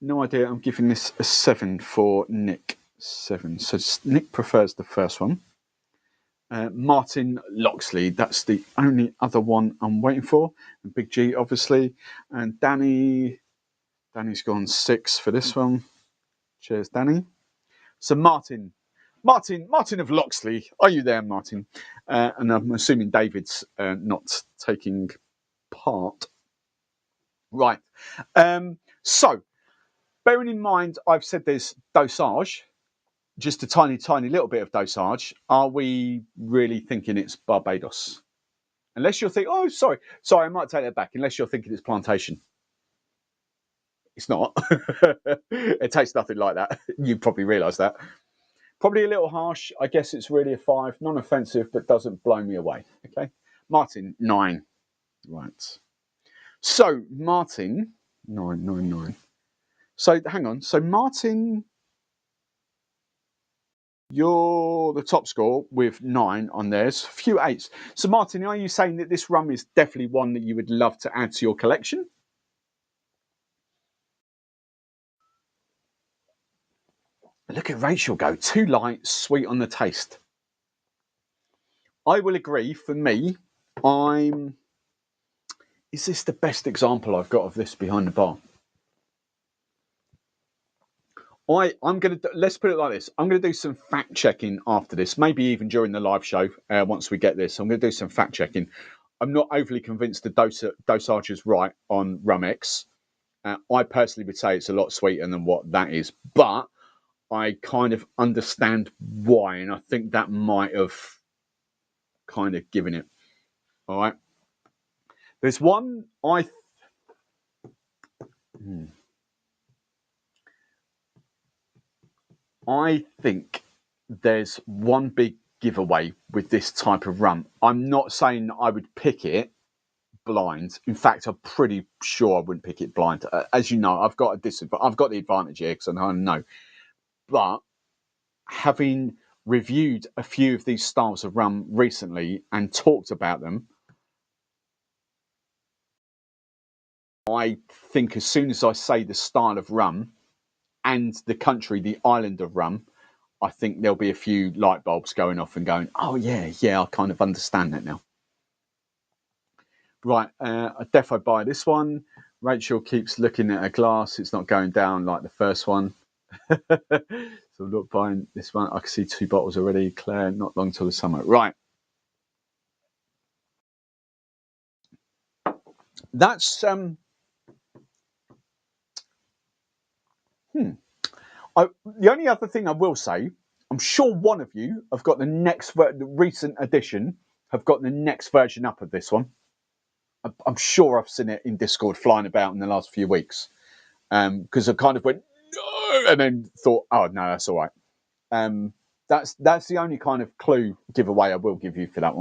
No idea. I'm giving this a 7 for Nick. 7. So Nick prefers the first one. Martin Loxley, that's the only other one I'm waiting for. And Big G, obviously. And Danny's gone 6 for this one. Cheers, Danny. So Martin of Loxley, are you there, Martin? And I'm assuming David's not taking part. Right. So, bearing in mind, I've said there's dosage, just a tiny, tiny little bit of dosage. Are we really thinking it's Barbados? Unless you're thinking, oh, sorry, I might take that back. Unless you're thinking it's plantation. It's not. It tastes nothing like that. You probably realise that. Probably a little harsh. I guess it's really a 5. Non-offensive, but doesn't blow me away. Okay. Martin, 9. Right. So, Martin, 9. So, hang on. So, Martin, you're the top score with 9 on theirs. A few 8s. So, Martin, are you saying that this rum is definitely one that you would love to add to your collection? Look at Rachel go. Too light, sweet on the taste. I will agree. For me, is this the best example I've got of this behind the bar? I'm going to, let's put it like this. I'm going to do some fact checking after this, maybe even during the live show. Once we get this, I'm going to do some fact checking. I'm not overly convinced the dosage is right on Rum X. I personally would say it's a lot sweeter than what that is, but I kind of understand why, and I think that might have kind of given it. All right. There's one I think there's one big giveaway with this type of rum. I'm not saying I would pick it blind. In fact, I'm pretty sure I wouldn't pick it blind. As you know, I've got the advantage here because I know. But having reviewed a few of these styles of rum recently and talked about them, I think as soon as I say the style of rum and the country, the island of rum, I think there'll be a few light bulbs going off and going, oh, yeah, I kind of understand that now. Right, I defo buy this one. Rachel keeps looking at her glass. It's not going down like the first one. So I'm not buying this one. I can see 2 bottles already. Claire, not long till the summer. Right. That's the only other thing I will say, I'm sure one of you have got the recent edition, have got the next version up of this one. I'm sure I've seen it in Discord flying about in the last few weeks. Because I kind of went, no, and then thought, oh, no, that's all right. That's the only kind of clue giveaway I will give you for that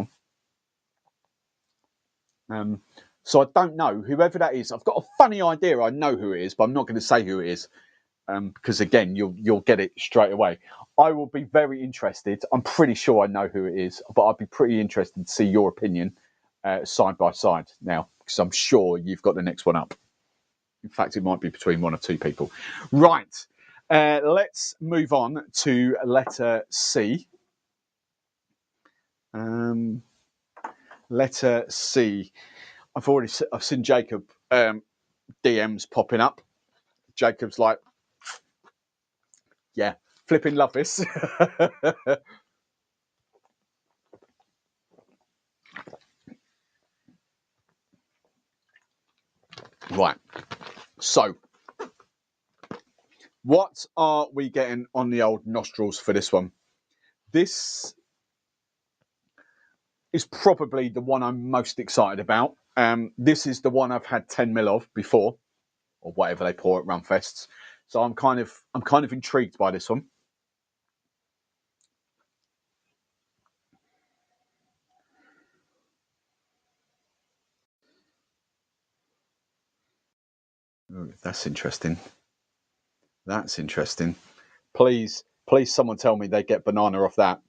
one. So I don't know. Whoever that is, I've got a funny idea I know who it is, but I'm not going to say who it is. Because again, you'll get it straight away. I will be very interested. I'm pretty sure I know who it is, but I'd be pretty interested to see your opinion side by side now, because I'm sure you've got the next one up. In fact, it might be between 1 or 2 people. Right. Let's move on to letter C. Letter C. I've seen Jacob DMs popping up. Jacob's like, yeah, flipping love this. Right. So, what are we getting on the old nostrils for this one? This is probably the one I'm most excited about. This is the one I've had 10 mil of before, or whatever they pour at Rumfests. So I'm kind of intrigued by this one. Ooh, that's interesting. That's interesting. Please, someone tell me they get banana off that.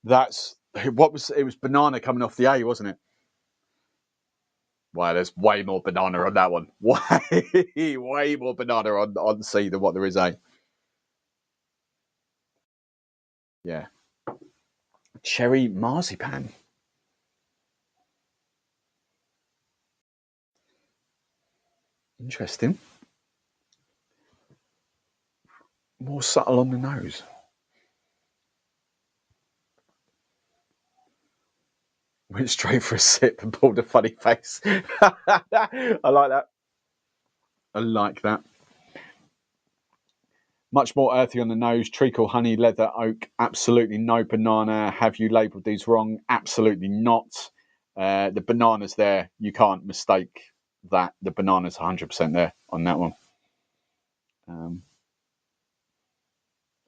That's it was banana coming off the A, wasn't it? Wow, there's way more banana on that one. Way more banana on C than what there is A. Yeah. Cherry marzipan. Interesting. More subtle on the nose. Went straight for a sip and pulled a funny face. I like that. I like that. Much more earthy on the nose. Treacle, honey, leather, oak. Absolutely no banana. Have you labelled these wrong? Absolutely not. The banana's there. You can't mistake that. The banana's 100% there on that one. And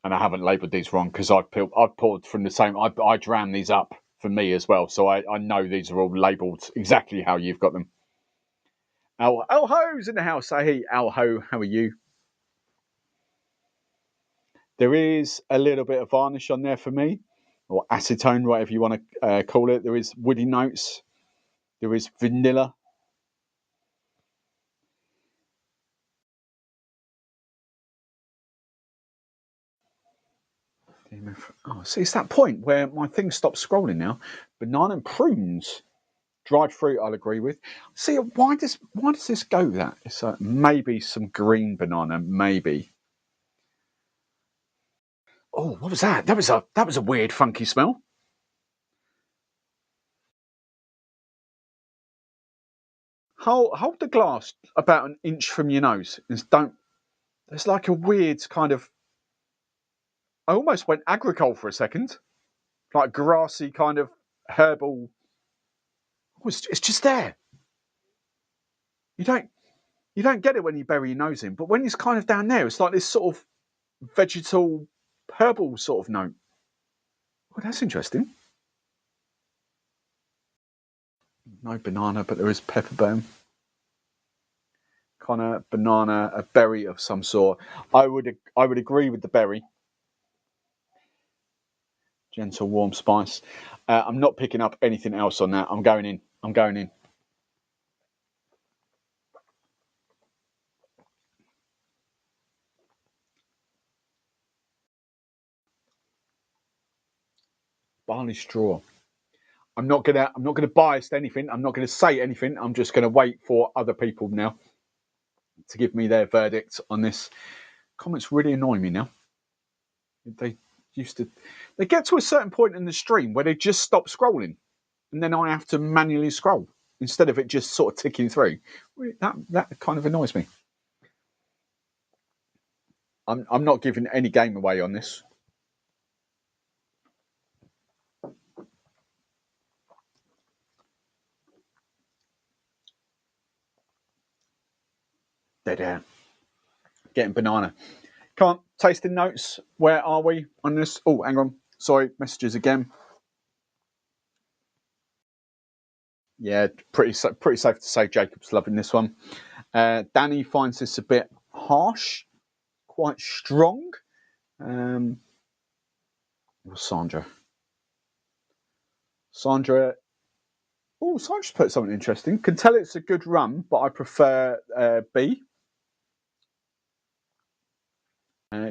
I haven't labelled these wrong because I've poured from the same. I dram these up for me as well, so I know these are all labelled exactly how you've got them. Al Ho's in the house. Say hey, Al Ho, how are you? There is a little bit of varnish on there for me, or acetone, whatever you want to call it. There is woody notes. There is vanilla. Oh, see, it's that point where my thing stops scrolling now. Banana and prunes. Dried fruit, I'll agree with. See, why does this go that? It's maybe some green banana, maybe. Oh, what was that? That was a weird, funky smell. Hold the glass about an inch from your nose. Don't. There's like a weird kind of. I almost went agricole for a second, like grassy kind of herbal. Oh, it's just there. You don't get it when you bury your nose in, but when it's kind of down there, it's like this sort of vegetal, herbal sort of note. Oh, that's interesting. No banana, but there is pepperburn. Kind of banana, a berry of some sort. I would agree with the berry. Gentle, warm spice. I'm not picking up anything else on that. I'm going in. Barley straw. I'm not gonna bias anything. I'm not gonna say anything. I'm just gonna wait for other people now to give me their verdict on this. Comments really annoy me now. They used to. They get to a certain point in the stream where they just stop scrolling, and then I have to manually scroll instead of it just sort of ticking through. That kind of annoys me. I'm not giving any game away on this. Dead air. Getting banana. Come on, tasting notes. Where are we on this? Oh, hang on. Sorry, messages again. Yeah, pretty safe to say Jacob's loving this one. Danny finds this a bit harsh, quite strong. Sandra. Oh, Sandra's put something interesting. Can tell it's a good rum, but I prefer B.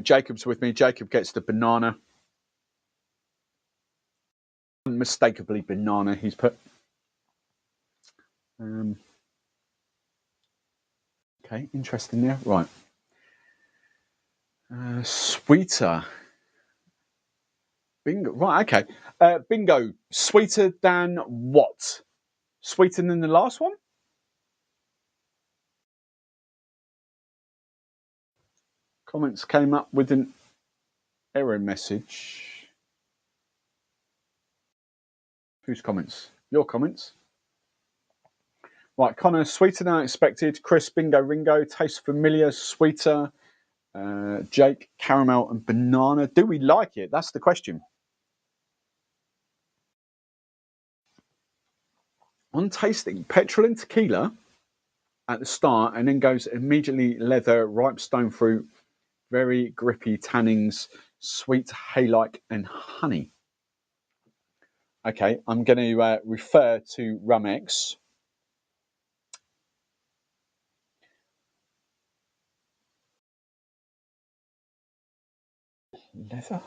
Jacob's with me. Jacob gets the banana. Unmistakably banana, he's put. Okay, interesting there. Right. Sweeter. Bingo. Right, okay. Bingo. Sweeter than what? Sweeter than the last one? Comments came up with an error message. Whose comments? Your comments. Right, Connor, sweeter than I expected. Chris, bingo, ringo, taste familiar, sweeter. Jake, caramel and banana. Do we like it? That's the question. On tasting, petrol and tequila at the start, and then goes immediately leather, ripe stone fruit, very grippy tannins, sweet hay-like, and honey. Okay, I'm going to refer to Rum X. Leather?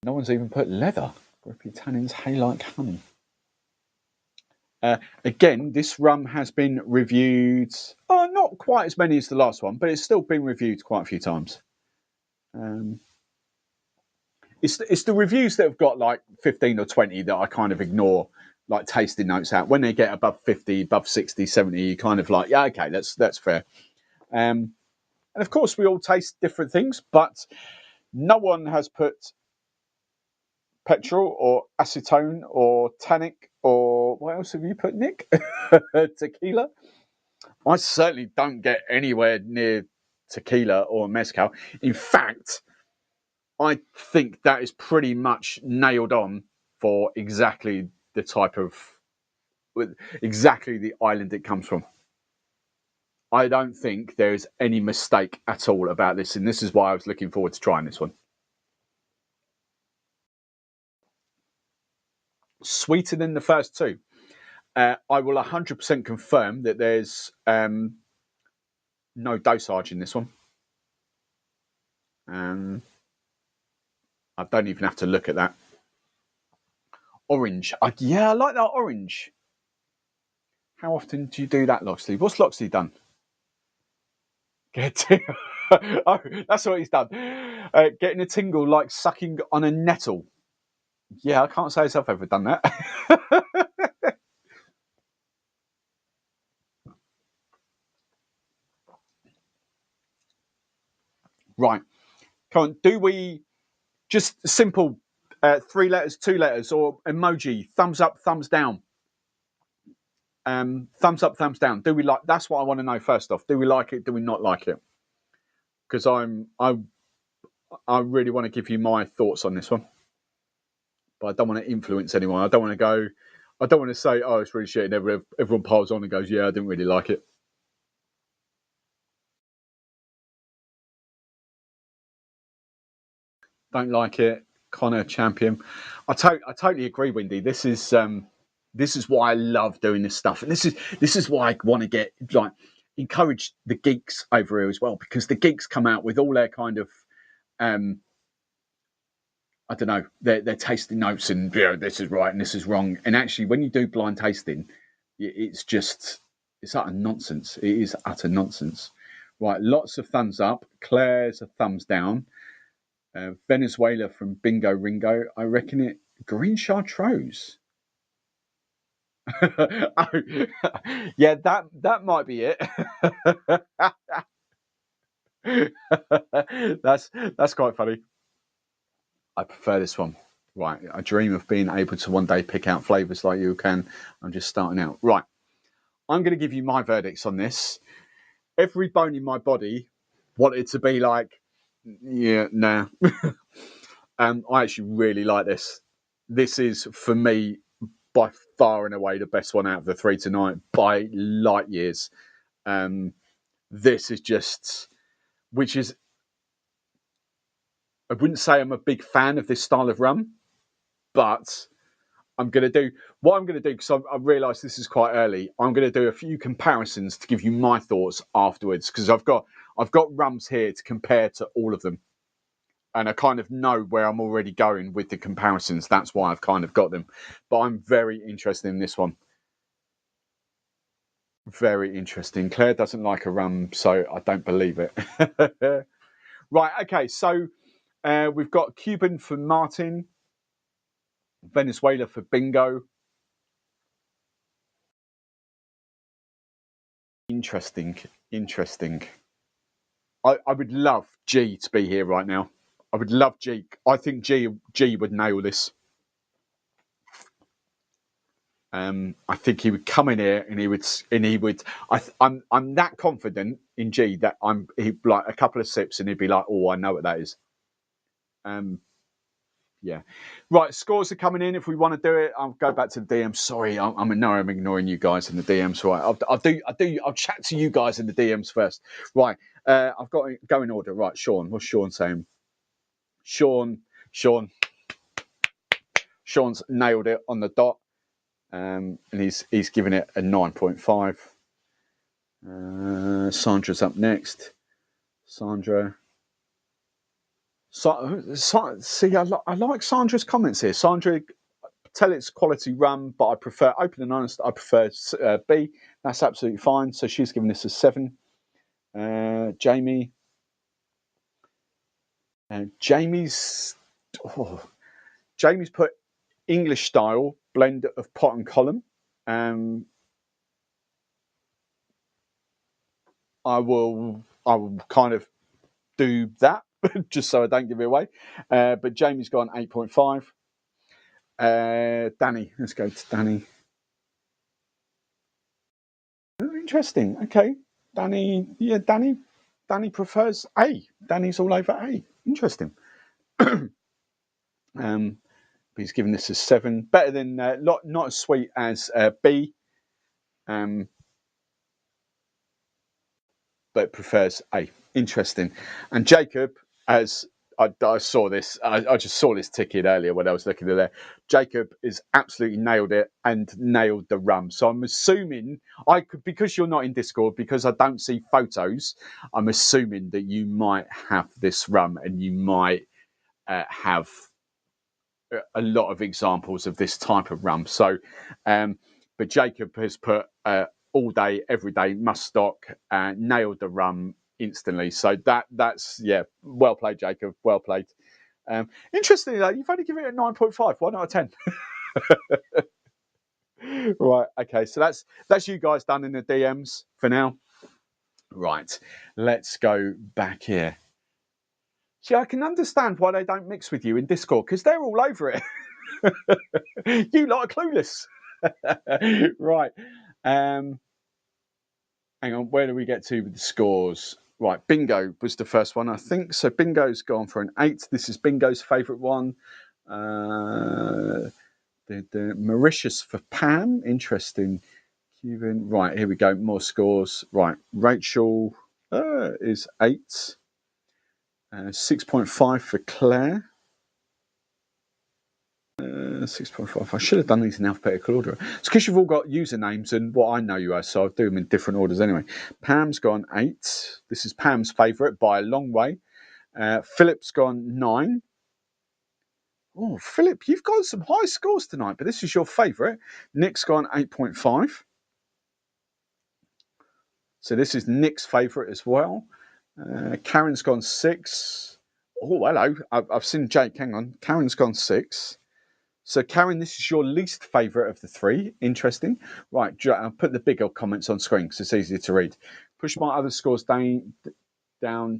No one's even put leather. Grippy tannins, hay-like, honey. Again, this rum has been reviewed, not quite as many as the last one, but it's still been reviewed quite a few times. It's the reviews that have got like 15 or 20 that I kind of ignore, like tasting notes out. When they get above 50, above 60, 70, you kind of like, yeah, okay, that's fair. And of course, we all taste different things, but no one has put petrol or acetone or tannic or what else have you put, Nick? Tequila. I certainly don't get anywhere near tequila or mezcal. In fact, I think that is pretty much nailed on for exactly the type of, exactly the island it comes from. I don't think there is any mistake at all about this, and this is why I was looking forward to trying this one. Sweeter than the first two. I will 100% confirm that there's no dosage in this one. I don't even have to look at that. Orange. Yeah, I like that orange. How often do you do that, Loxley? What's Loxley done? Oh, that's what he's done. Getting a tingle like sucking on a nettle. Yeah, I can't say I've ever done that. Right. Come on. Do we just simple 3 letters, 2 letters, or emoji? Thumbs up, thumbs down. Thumbs up, thumbs down. Do we like? That's what I want to know first off. Do we like it? Do we not like it? Because I really want to give you my thoughts on this one, but I don't want to influence anyone. I don't want to go. I don't want to say, "Oh, it's really shit," and everyone piles on and goes, "Yeah, I didn't really like it." Don't like it. Connor champion. I totally agree, Windy. This is why I love doing this stuff, and this is why I want to get like encourage the geeks over here as well, because the geeks come out with all their kind of I don't know, their tasting notes and this is right and this is wrong. And actually, when you do blind tasting, it's utter nonsense. It is utter nonsense. Right, lots of thumbs up. Claire's a thumbs down. Venezuela from Bingo Ringo. I reckon it green chartreuse. Oh, yeah, that might be it. that's quite funny. I prefer this one. Right, I dream of being able to one day pick out flavours like you can. I'm just starting out. Right, I'm going to give you my verdicts on this. Every bone in my body wanted to be like, yeah, nah. I actually really like this. This is, for me, by far and away the best one out of the 3 tonight by light years. This is just, which is, I wouldn't say I'm a big fan of this style of rum, but I'm going to do what I'm going to do because I realised this is quite early. I'm going to do a few comparisons to give you my thoughts afterwards because I've got rums here to compare to all of them. and I kind of know where I'm already going with the comparisons. That's why I've kind of got them. But I'm very interested in this one. Very interesting. Claire doesn't like a rum, so I don't believe it. Right, okay, so we've got Cuban for Martin, Venezuela for Bingo. Interesting. I would love G to be here right now. I would love G. I think G would nail this. I think he would come in here and he would. I'm that confident in G that he like a couple of sips and he'd be like, oh, I know what that is. Yeah. Right, scores are coming in. If we want to do it, I'll go back to the DMs. Sorry, I'm ignoring you guys in the DMs. Right, I'll chat to you guys in the DMs first. Right, I've got to go in order. Right, Sean. What's Sean saying? Sean's nailed it on the dot, and he's given it a 9.5. Sandra's up next. Sandra. See, I like Sandra's comments here. Sandra, tell it's quality rum, but I prefer, open and honest, I prefer B. That's absolutely fine. So she's giving this a 7. Jamie. Jamie's put English style blend of pot and column. I will kind of do that just so I don't give it away. But Jamie's gone 8.5. Danny, let's go to Danny. Oh, interesting. Okay, Danny. Yeah, Danny prefers A. Danny's all over A. Interesting. He's given this a 7. Better than not as sweet as B. But prefers A. Interesting. And Jacob, as I saw this, I just saw this ticket earlier when I was looking at there. Jacob is absolutely nailed it and nailed the rum. So I'm assuming because you're not in Discord, because I don't see photos, I'm assuming that you might have this rum and you might have a lot of examples of this type of rum. So, but Jacob has put all day, every day, must stock, nailed the rum instantly. So that's well played, Jacob. Well played. Interestingly, though, you've only given it a 9.5. Why not a 10? Right. Okay. So that's you guys done in the DMs for now. Right. Let's go back here. See, I can understand why they don't mix with you in Discord because they're all over it. You lot are clueless. Right. Hang on. Where do we get to with the scores? Right. Bingo was the first one, I think. So Bingo's gone for an 8. This is Bingo's favourite one. The Mauritius for Pam. Interesting. Cuban. Right. Here we go. More scores. Right. Rachel is 8. 6.5 for Claire. 6.5. I should have done these in alphabetical order. It's because you've all got usernames and what I know you as, so I'll do them in different orders anyway. Pam's gone 8. This is Pam's favourite by a long way. Philip's gone 9. Oh, Philip, you've got some high scores tonight, but this is your favourite. Nick's gone 8.5. So this is Nick's favourite as well. Karen's gone 6. Oh, hello. I've seen Jake. Hang on. Karen's gone 6. So, Karen, this is your least favourite of the 3. Interesting. Right, I'll put the bigger comments on screen because it's easier to read. Push my other scores down,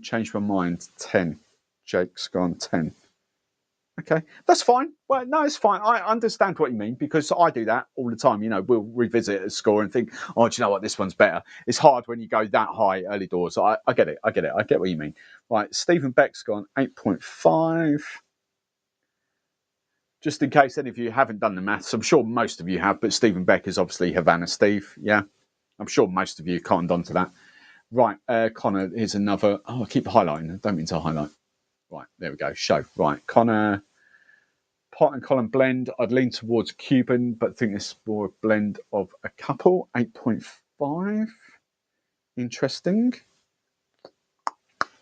change my mind. 10. Jake's gone 10. Okay, that's fine. Well, no, it's fine. I understand what you mean because I do that all the time. You know, we'll revisit a score and think, oh, do you know what? This one's better. It's hard when you go that high early doors. I get it. I get what you mean. Right, Stephen Beck's gone 8.5. Just in case any of you haven't done the maths, I'm sure most of you have, but Stephen Beck is obviously Havana Steve. Yeah, I'm sure most of you cottoned onto that. Right, Connor, here's another. Oh, I keep highlighting. I don't mean to highlight. Right, there we go. Show. Right, Connor, pot and column blend. I'd lean towards Cuban, but think this is more a blend of a couple. 8.5. Interesting.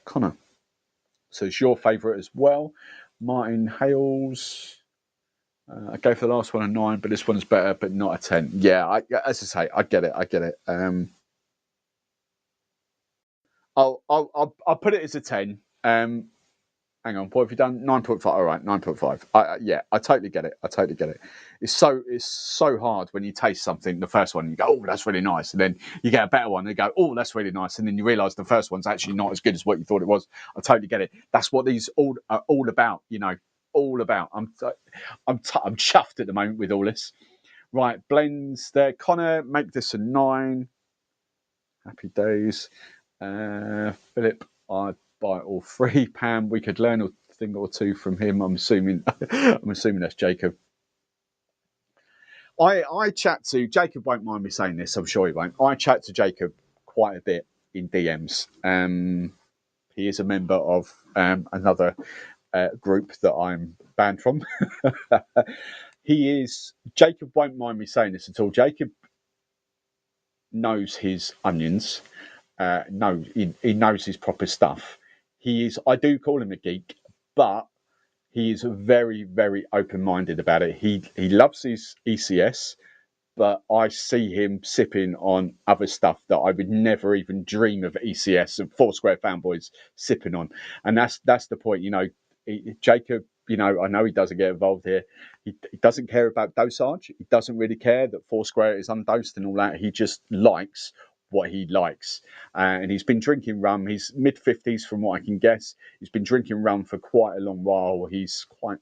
Connor. So it's your favourite as well. Martin Hales. I gave the last one a 9, but this one's better, but not a 10. Yeah, as I say, I get it. I'll put it as a 10. Hang on, what have you done? 9.5. All right, 9.5. Yeah, I totally get it. It's so hard when you taste something. The first one, you go, oh, that's really nice, and then you get a better one, and you go, oh, that's really nice, and then you realise the first one's actually not as good as what you thought it was. I totally get it. That's what these are all about. All about. I'm chuffed at the moment with all this. Right, blends there. Connor, make this a 9. Happy days. Philip, I'd buy all 3. Pam, we could learn a thing or two from him. I'm assuming that's Jacob. I chat to Jacob. Won't mind me saying this. I'm sure he won't. I chat to Jacob quite a bit in DMs. He is a member of another group that I'm banned from. Jacob won't mind me saying this at all. Jacob knows his onions. He knows his proper stuff. I do call him a geek, but he is very, very open-minded about it. He loves his ECS, but I see him sipping on other stuff that I would never even dream of ECS and Foursquare fanboys sipping on. And that's the point, Jacob, I know he doesn't get involved here. He doesn't care about dosage. He doesn't really care that Foursquare is undosed and all that. He just likes what he likes. And he's been drinking rum. He's mid-50s from what I can guess. He's been drinking rum for quite a long while. He's quite...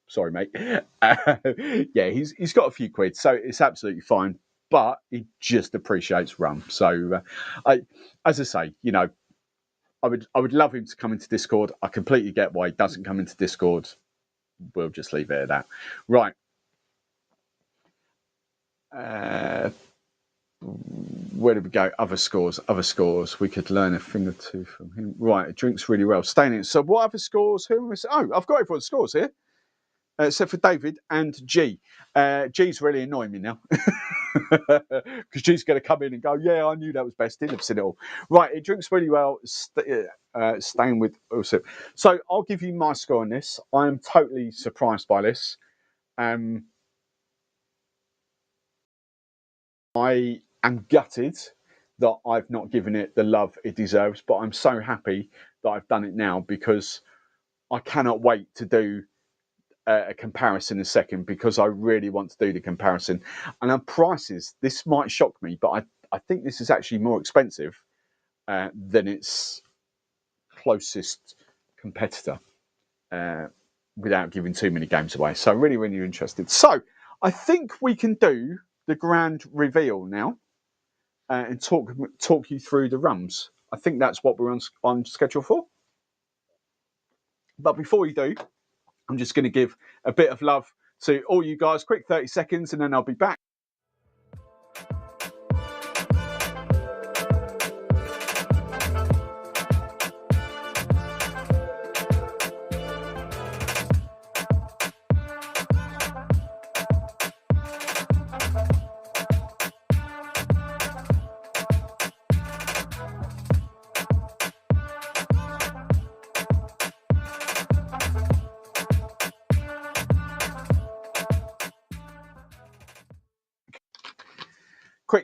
Sorry, mate. Yeah, he's got a few quid, so it's absolutely fine. But he just appreciates rum. So, as I say, I would love him to come into Discord. I completely get why he doesn't come into Discord. We'll just leave it at that. Right. Where did we go? Other scores. We could learn a thing or two from him. Right, it drinks really well. Staying in. So what other scores? I've got everyone's scores here. Except for David and G. G's really annoying me now. Because G's going to come in and go, yeah, I knew that was best. Didn't have seen it all. Right, it drinks really well. Staying with... So I'll give you my score on this. I am totally surprised by this. I am gutted that I've not given it the love it deserves, but I'm so happy that I've done it now because I cannot wait to do a comparison in a second because I really want to do the comparison. And on prices, this might shock me, but I think this is actually more expensive than its closest competitor without giving too many games away. So really, really interested. So I think we can do the grand reveal now and talk you through the rums. I think that's what we're on schedule for. But before we do, I'm just going to give a bit of love to all you guys. Quick 30 seconds and then I'll be back.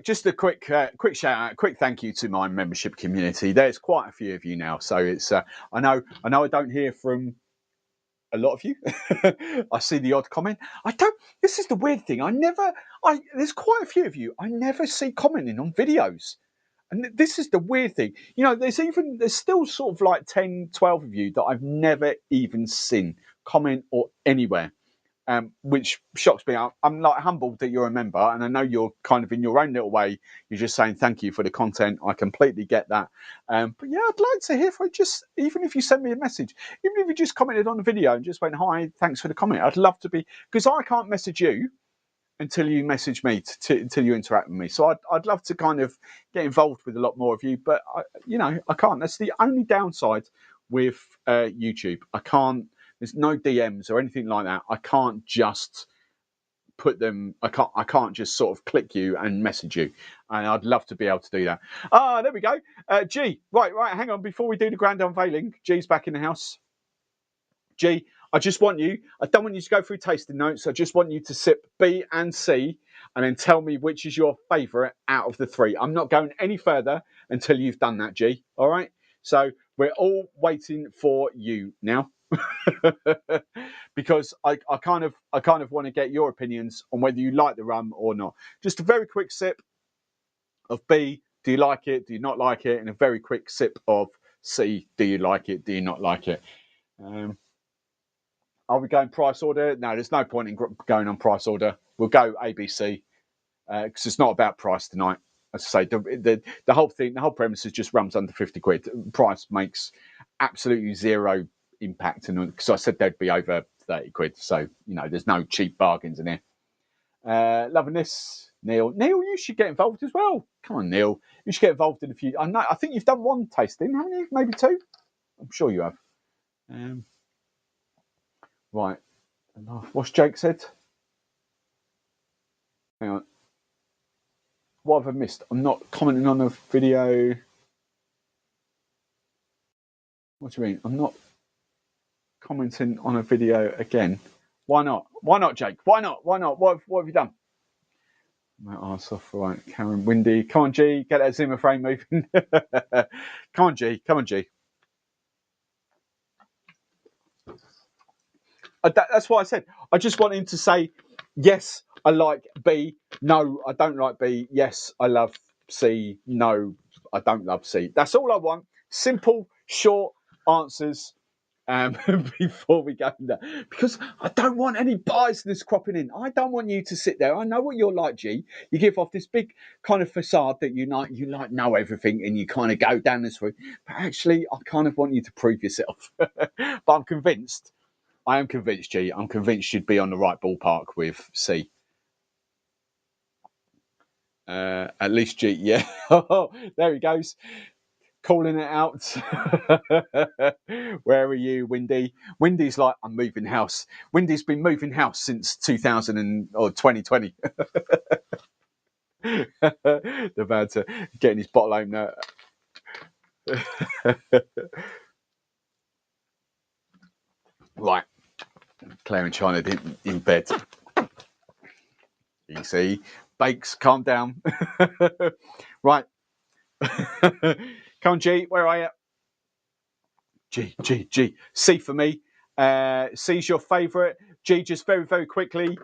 Just a quick shout out, quick thank you to my membership community. There's quite a few of you now, so it's I know I don't hear from a lot of you. I see the odd comment. This is the weird thing. There's quite a few of you I never see commenting on videos. And this is the weird thing. There's still sort of like 10, 12 of you that I've never even seen comment or anywhere. Which shocks me. I'm like humbled that you're a member, and I know you're kind of in your own little way. You're just saying thank you for the content. I completely get that. But yeah, I'd like to hear from even if you send me a message, even if you just commented on the video and just went, hi, thanks for the comment. I'd love to because I can't message you until you message me, until you interact with me. So I'd love to kind of get involved with a lot more of you, but I can't. That's the only downside with YouTube. I can't. There's no DMs or anything like that. I can't just put them. I can't just sort of click you and message you. And I'd love to be able to do that. Ah, there we go. G, right, hang on. Before we do the grand unveiling, G's back in the house. G, I just want you, I don't want you to go through tasting notes. I just want you to sip B and C and then tell me which is your favourite out of the three. I'm not going any further until you've done that, G. All right? So we're all waiting for you now. Because I kind of want to get your opinions on whether you like the rum or not. Just a very quick sip of B, do you like it? Do you not like it? And a very quick sip of C, do you like it? Do you not like it? Are we going price order? No, there's no point in going on price order. We'll go ABC because it's not about price tonight. As I say, the whole thing, the whole premise is just rums under 50 quid. Price makes absolutely zero impact, and because I said they'd be over 30 quid, so you know there's no cheap bargains in here. Loving this, Neil. Neil, you should get involved as well. Come on, Neil, you should get involved in a few. I think you've done one tasting, haven't you? Maybe two. I'm sure you have. Right. What's Jake said? Hang on. What have I missed? I'm not commenting on a video. What do you mean? I'm not commenting on a video again. Why not? Why not, Jake? Why not? Why not? What have you done? My arse off. Right. Karen, Windy. Come on, G. Get that Zimmer frame moving. Come on, G. Come on, G. That's what I said. I just want him to say, yes, I like B. No, I don't like B. Yes, I love C. No, I don't love C. That's all I want. Simple, short answers before we go there. Because I don't want any biasness cropping in. I don't want you to sit there. I know what you're like, G. You give off this big kind of facade that you know everything and you kind of go down this route. But actually, I kind of want you to prove yourself. But I'm convinced. I am convinced, G. I'm convinced you'd be on the right ballpark with C. At least G, yeah. There he goes. Calling it out. Where are you, Windy? Windy's like, I'm moving house. Windy's been moving house since 2020. They're about to get in his bottle home now. Right. Claire and China in bed. You see, Bakes, calm down. Right. Come on, G, where are you? G. C for me. C's your favourite. G, just very, very quickly,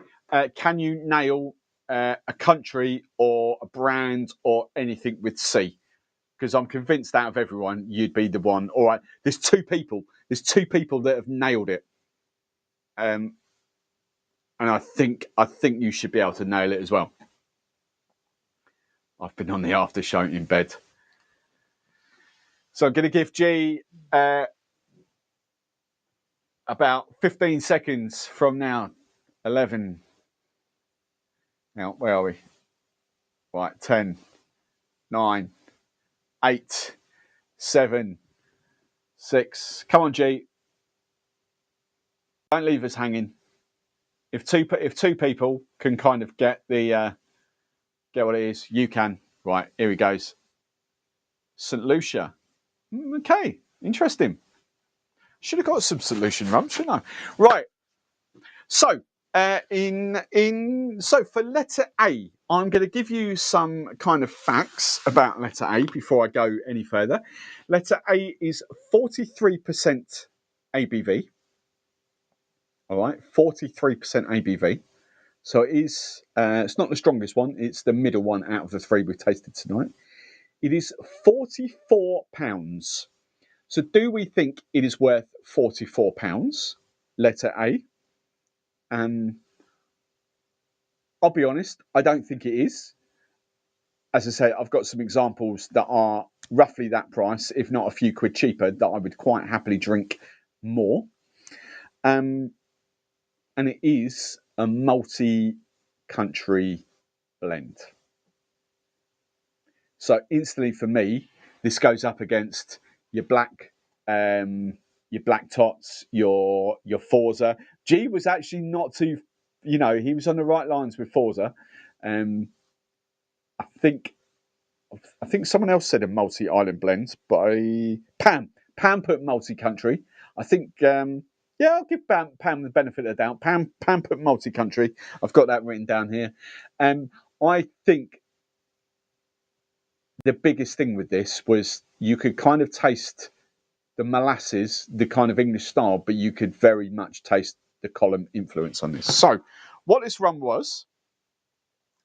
can you nail a country or a brand or anything with C? Because I'm convinced out of everyone, you'd be the one. All right, there's two people that have nailed it. And I think you should be able to nail it as well. I've been on the after show in bed. So I'm going to give G about 15 seconds from now. 11. Now, where are we? Right, 10, 9, 8, 7, 6. Come on, G. Don't leave us hanging. If two people can kind of get what it is, you can. Right, here he goes. St. Lucia. Okay, interesting. Should have got some St. Lucian rum, shouldn't I? Right. So so for letter A, I'm going to give you some kind of facts about letter A before I go any further. Letter A is 43% ABV. All right, 43% ABV. So it is. It's not the strongest one. It's the middle one out of the three we've tasted tonight. It is £44. So do we think it is worth £44? Letter A. I'll be honest, I don't think it is. As I say, I've got some examples that are roughly that price, if not a few quid cheaper, that I would quite happily drink more. And it is a multi-country blend. So instantly for me, this goes up against your black tots, your Forza. G was actually not too, he was on the right lines with Forza. I think I think someone else said a multi-island blend, but Pam put multi-country. I think yeah, I'll give Pam the benefit of the doubt. Pam put multi-country. I've got that written down here. I think the biggest thing with this was you could kind of taste the molasses, the kind of English style, but you could very much taste the column influence on this. So, what this rum was,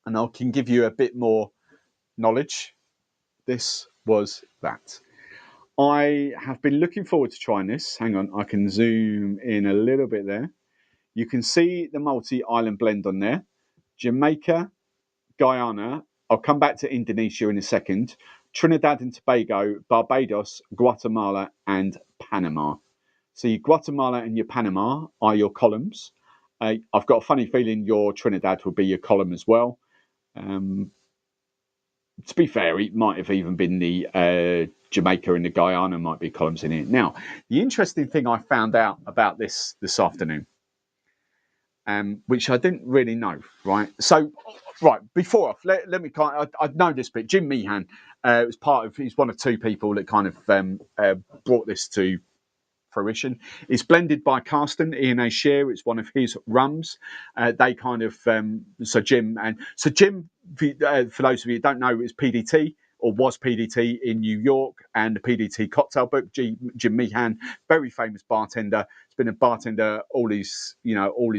and I can give you a bit more knowledge. This was that. I have been looking forward to trying this. Hang on, I can zoom in a little bit there. You can see the multi-island blend on there. Jamaica, Guyana. I'll come back to Indonesia in a second. Trinidad and Tobago, Barbados, Guatemala, and Panama. So your Guatemala and your Panama are your columns. I've got a funny feeling your Trinidad will be your column as well. To be fair, it might have even been the Jamaica and the Guyana might be columns in it. Now, the interesting thing I found out about this afternoon, which I didn't really know, right? So, right, before off, let me I know this bit. Jim Meehan he's one of two people that kind of brought this to fruition. It's blended by Carsten E&A Shear. It's one of his rums. They kind of Jim, for those of you who don't know, is PDT or was PDT in New York, and the PDT cocktail book. Jim Meehan, very famous bartender. He's been a bartender all his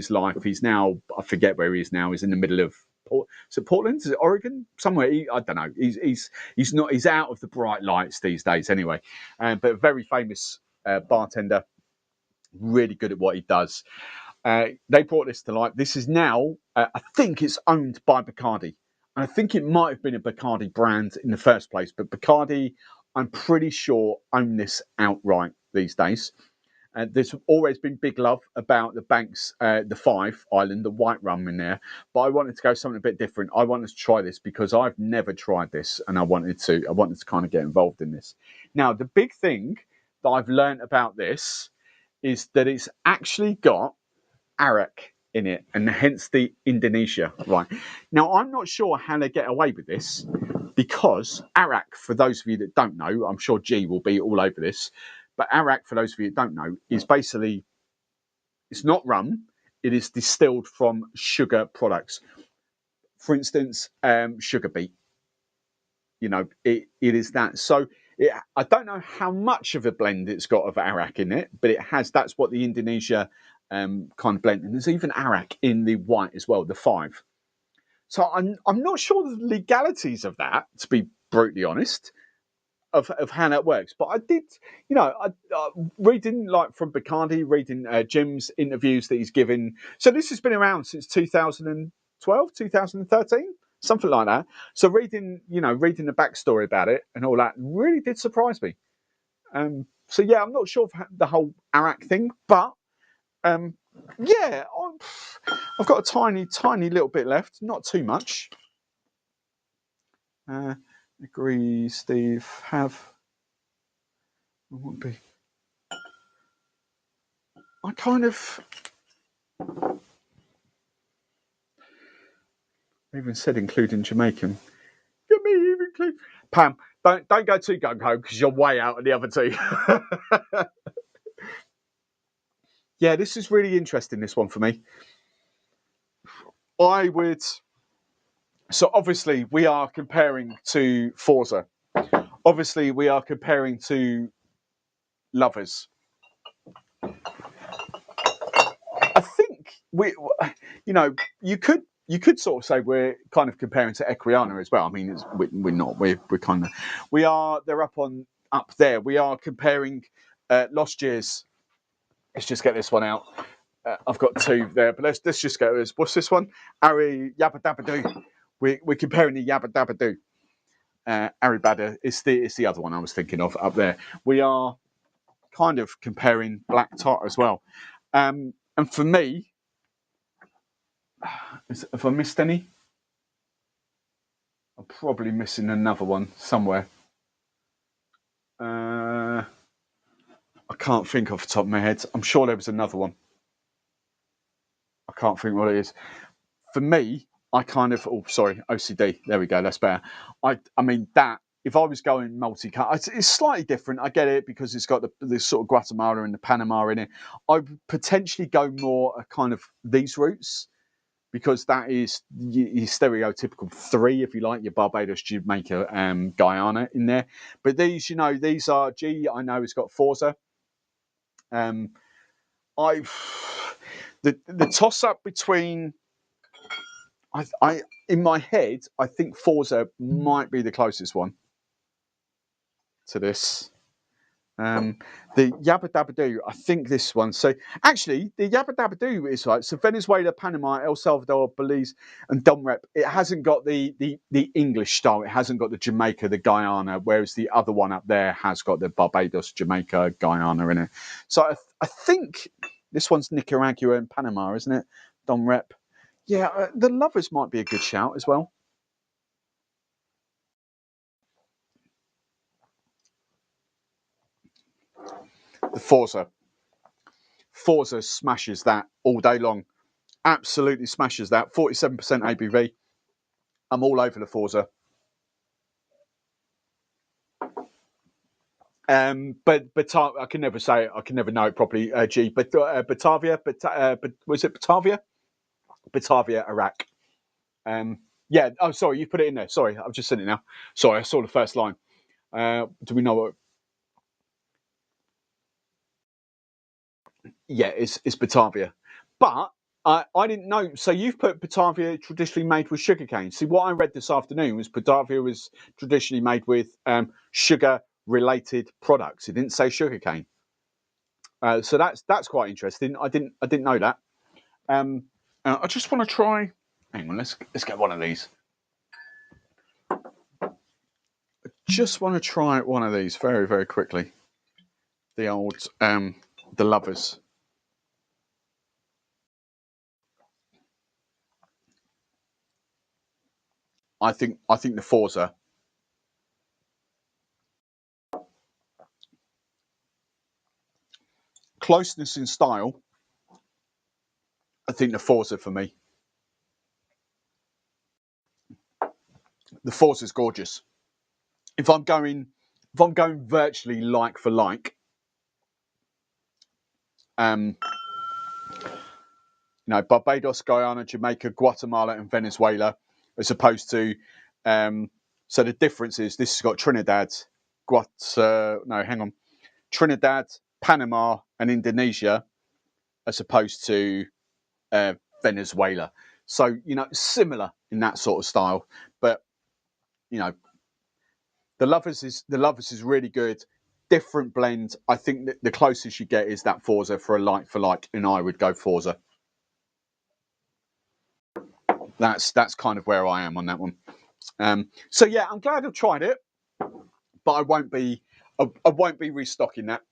life. He's now, I forget where he is now. He's in the middle of Portland? Is it Oregon? Somewhere? I don't know. He's not. He's out of the bright lights these days, anyway. But very famous bartender, really good at what he does. They brought this to life. This is now, I think it's owned by Bacardi. And I think it might have been a Bacardi brand in the first place, but Bacardi, I'm pretty sure, own this outright these days. There's always been big love about the Banks, the Five Island, the white rum in there. But I wanted to go something a bit different. I wanted to try this because I've never tried this, and I wanted to kind of get involved in this. Now, the big thing that I've learned about this is that it's actually got arak in it, and hence the Indonesia. Right. Now, I'm not sure how they get away with this, because arak, for those of you that don't know, I'm sure G will be all over this, but arak, for those of you that don't know, is basically, it's not rum, it is distilled from sugar products. For instance, sugar beet. You know, it is that. So I don't know how much of a blend it's got of arak in it, but it has. That's what the Indonesia kind of blend. And there's even arak in the white as well, the Five. So I'm not sure the legalities of that, to be brutally honest, of how that works. But I did, reading like from Bacardi, reading Jim's interviews that he's given. So this has been around since 2012, 2013. Something like that. So reading the backstory about it and all that really did surprise me. So yeah, I'm not sure of the whole arak thing, but yeah, I've got a tiny little bit left, not too much. Agree, Steve. I kind of even said including Jamaican. Get me even include Pam. Don't go too gung ho because you're way out of the other two. Yeah, this is really interesting. This one for me. So obviously we are comparing to Forza. Obviously we are comparing to Lovers. I think you could sort of say we're kind of comparing to Equiana as well. I mean, we're not. We're kind of. We are. They're up there. We are comparing Lost Years. Let's just get this one out. I've got two there, but let's just go. What's this one? Ari Yabba Dabba Doo. We're comparing the Yabba Dabba Doo. Ari Badda. It's the other one I was thinking of up there. We are kind of comparing Black Tot as well. And for me, have I missed any? I'm probably missing another one somewhere. I can't think off the top of my head. I'm sure there was another one. I can't think what it is. For me, I kind of, oh, sorry, OCD. There we go. That's better. I mean, that, if I was going multi-cut, it's slightly different. I get it because it's got the sort of Guatemala and the Panama in it. I would potentially go more a kind of these routes because that is your stereotypical three, if you like, your Barbados, Jamaica, Guyana in there. But these, you know, these are, I know it's got Forza. The toss-up between... I in my head, I think Forza might be the closest one to this. The Yabba Dabba Doo, I think this one. So actually, the Yabba Dabba Doo is right. So Venezuela, Panama, El Salvador, Belize, and Dom Rep. It hasn't got the English style. It hasn't got the Jamaica, the Guyana, whereas the other one up there has got the Barbados, Jamaica, Guyana in it. So I think this one's Nicaragua and Panama, isn't it? Dom Rep. Yeah, the Lovers might be a good shout as well. The Forza smashes that all day long. Absolutely smashes that. 47% ABV. I'm all over the Forza. But I can never say it. I can never know it properly. But Batavia. Was it Batavia? Batavia, Iraq. Yeah. Oh, sorry. You put it in there. Sorry, I've just seen it now. Sorry, I saw the first line. Do we know what? Yeah, it's Batavia. But I didn't know. So you've put Batavia traditionally made with sugarcane. See, what I read this afternoon was Batavia was traditionally made with sugar-related products. It didn't say sugarcane. So that's quite interesting. I didn't know that. I just want to try. Hang on, let's get one of these. I just want to try one of these very, very quickly. The old the Lovers. I think the Forza. Closeness in style. I think the Forza for me. The Forza is gorgeous. If I'm going virtually like for like, Barbados, Guyana, Jamaica, Guatemala, and Venezuela, as opposed to, so the difference is this has got Trinidad, Trinidad, Panama, and Indonesia, as opposed to Venezuela. So similar in that sort of style, but the Lovers is really good. Different blend. I think that the closest you get is that Forza for a like for like, and I would go Forza. That's kind of where I am on that one. So yeah, I'm glad I've tried it, but I won't be restocking that.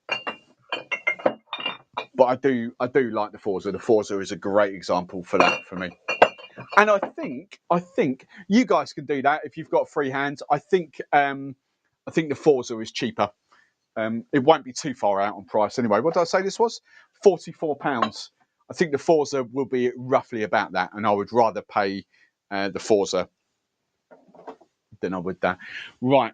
But I do like the Forza. The Forza is a great example for that for me. And I think you guys can do that if you've got free hands. I think the Forza is cheaper. It won't be too far out on price anyway. What did I say this was? £44. I think the Forza will be roughly about that, and I would rather pay the Forza than I would that. Right.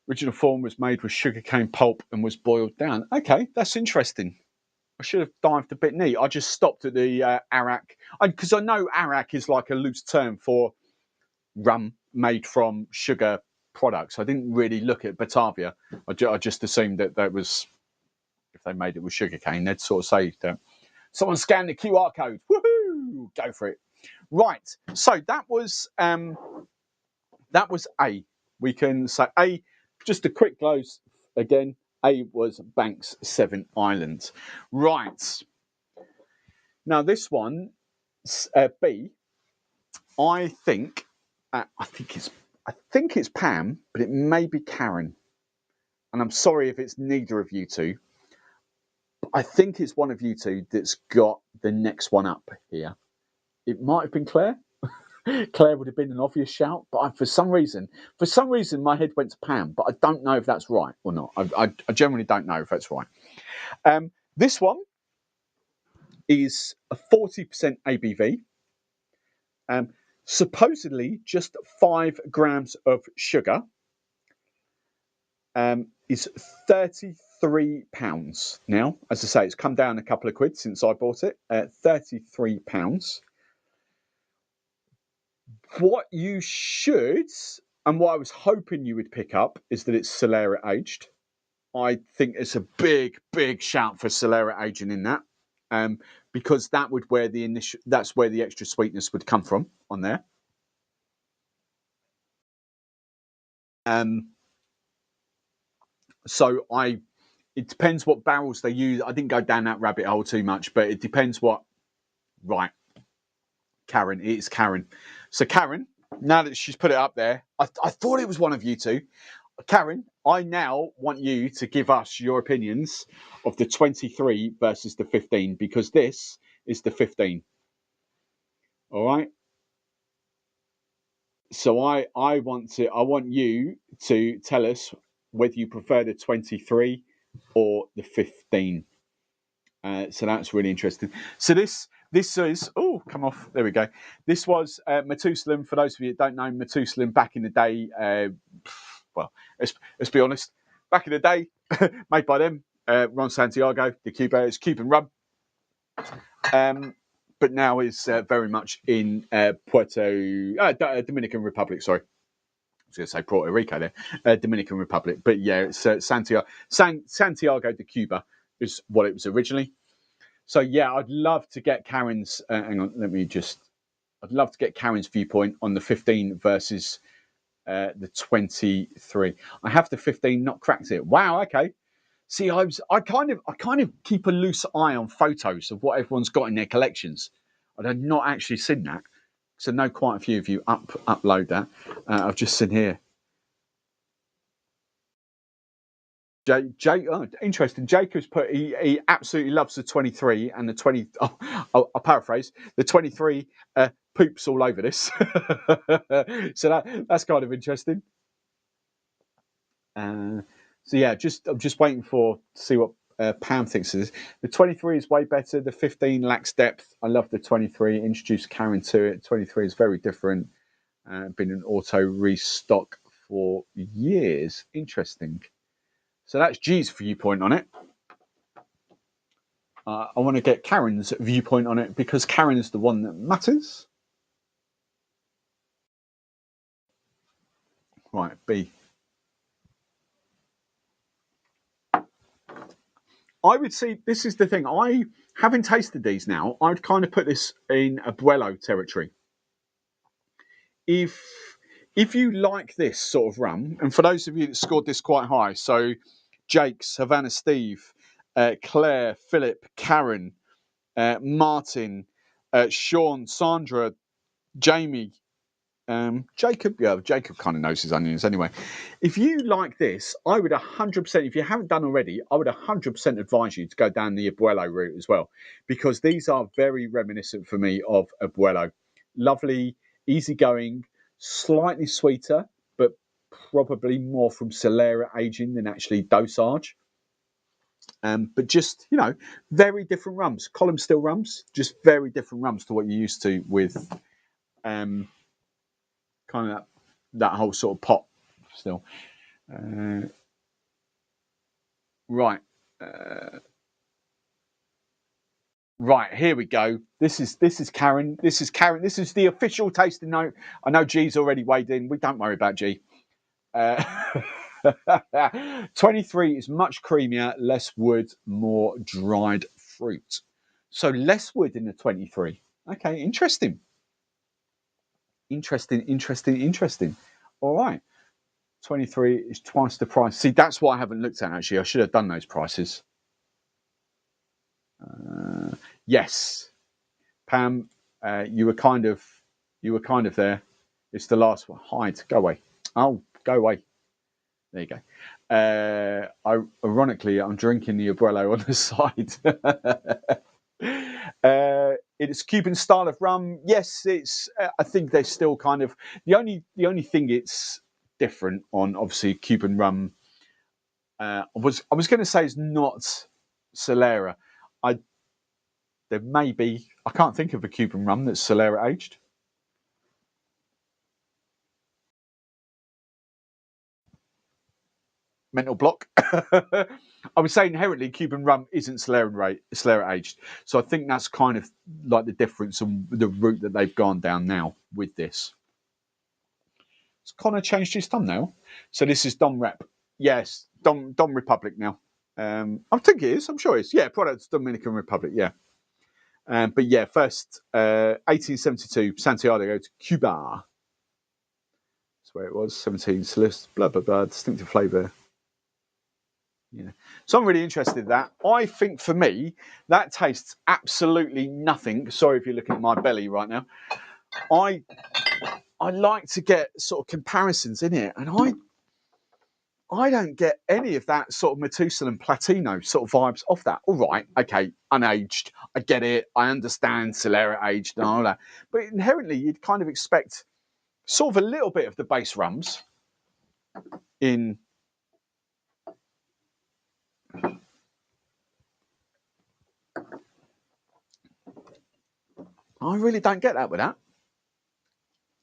Original form was made with sugarcane pulp and was boiled down. Okay, that's interesting. I should have dived a bit neat. I just stopped at the arak, because I know arak is like a loose term for rum made from sugar products. I didn't really look at Batavia. I just assumed that was, if they made it with sugarcane, they'd sort of say that. Someone scan the QR code. Woohoo! Go for it. Right. So that was A. We can say A. Just a quick close again. A was Banks 7 Islands. Right. Now this one, B. I think it's Pam, but it may be Karen. And I'm sorry if it's neither of you two. But I think it's one of you two that's got the next one up here. It might have been Claire. Claire would have been an obvious shout, but for some reason, my head went to Pam. But I don't know if that's right or not. I generally don't know if that's right. This one is a 40% ABV. Supposedly just 5 grams of sugar is £33. Now, as I say, it's come down a couple of quid since I bought it. £33. What you should, and what I was hoping you would pick up, is that it's Solera aged. I think it's a big, big shout for Solera aging in that, because that's where the extra sweetness would come from on there. So it depends what barrels they use. I didn't go down that rabbit hole too much, but it depends what. Right, Karen, it's Karen. So Karen, now that she's put it up there, I thought it was one of you two. Karen, I now want you to give us your opinions of the 23 versus the 15, because this is the 15. All right. So I want you to tell us whether you prefer the 23 or the 15. So that's really interesting. So this is, come off. There we go. This was Methuselah. For those of you that don't know, Methuselah back in the day, well, let's be honest, back in the day, made by them, Ron Santiago, the Cuba, it's Cuban rum. But now is very much in Dominican Republic. Sorry, I was going to say Puerto Rico there, Dominican Republic. But yeah, it's Santiago de Cuba is what it was originally. So yeah, I'd love to get Karen's. Hang on, I'd love to get Karen's viewpoint on the 15 versus the 23. I have the 15, not cracked it. Wow, okay. See, I kind of keep a loose eye on photos of what everyone's got in their collections. I've not actually seen that, so I know quite a few of you upload that. I've just seen here. Interesting. Jacob's put he absolutely loves the 23 and the 20. I'll paraphrase. The 23 poops all over this, so that's kind of interesting. So yeah, I'm just waiting to see what Pam thinks of this. The 23 is way better. The 15 lacks depth. I love the 23. Introduced Karen to it. 23 is very different. Been an auto restock for years. Interesting. So that's G's viewpoint on it. I want to get Karen's viewpoint on it because Karen's the one that matters. Right, B. I would see, this is the thing. Having tasted these now, I'd kind of put this in Abuelo territory. If you like this sort of rum, and for those of you that scored this quite high, so Jake, Savannah, Steve, Claire, Philip, Karen, Martin, Sean, Sandra, Jamie, Jacob, Jacob kind of knows his onions anyway. If you like this, I would 100%, if you haven't done already, I would 100% advise you to go down the Abuelo route as well, because these are very reminiscent for me of Abuelo. Lovely, easygoing, slightly sweeter, but probably more from Solera aging than actually dosage. But just, very different rums. Column still rums, just very different rums to what you're used to with kind of that whole sort of pot still. Right. Right, here we go. This is Karen. This is Karen. This is the official tasting note. I know G's already weighed in. We don't worry about G. 23 is much creamier, less wood, more dried fruit. So less wood in the 23. Okay, interesting. Interesting. All right. 23 is twice the price. See, that's what I haven't looked at, actually. I should have done those prices. Yes. Pam, you were kind of there. It's the last one. Hide. Go away. Oh, go away. There you go. Ironically, I'm drinking the Abuelo on the side. It's Cuban style of rum. Yes, it's. I think they're still kind of the only thing it's different on. Obviously, Cuban rum. I was going to say it's not Solera. There may be. I can't think of a Cuban rum that's Solera aged. mental block. I would say inherently Cuban rum isn't Solera aged. So I think that's kind of like the difference and the route that they've gone down now with this. It's kind of changed his thumbnail. So this is Dom Rep. Yes, Dom Republic now. I think it is. I'm sure it is. Yeah, products Dominican Republic. Yeah. But yeah, first 1872, Santiago to Cuba. That's where it was. 17 Celeste, blah blah blah. Distinctive flavour. Yeah. So I'm really interested in that. I think for me, that tastes absolutely nothing. Sorry if you're looking at my belly right now. I like to get sort of comparisons in it, and I don't get any of that sort of Methuselah Platino sort of vibes off that. All right, okay, unaged, I get it, I understand Solera aged and all that, but inherently you'd kind of expect sort of a little bit of the base rums in. I really don't get that with that.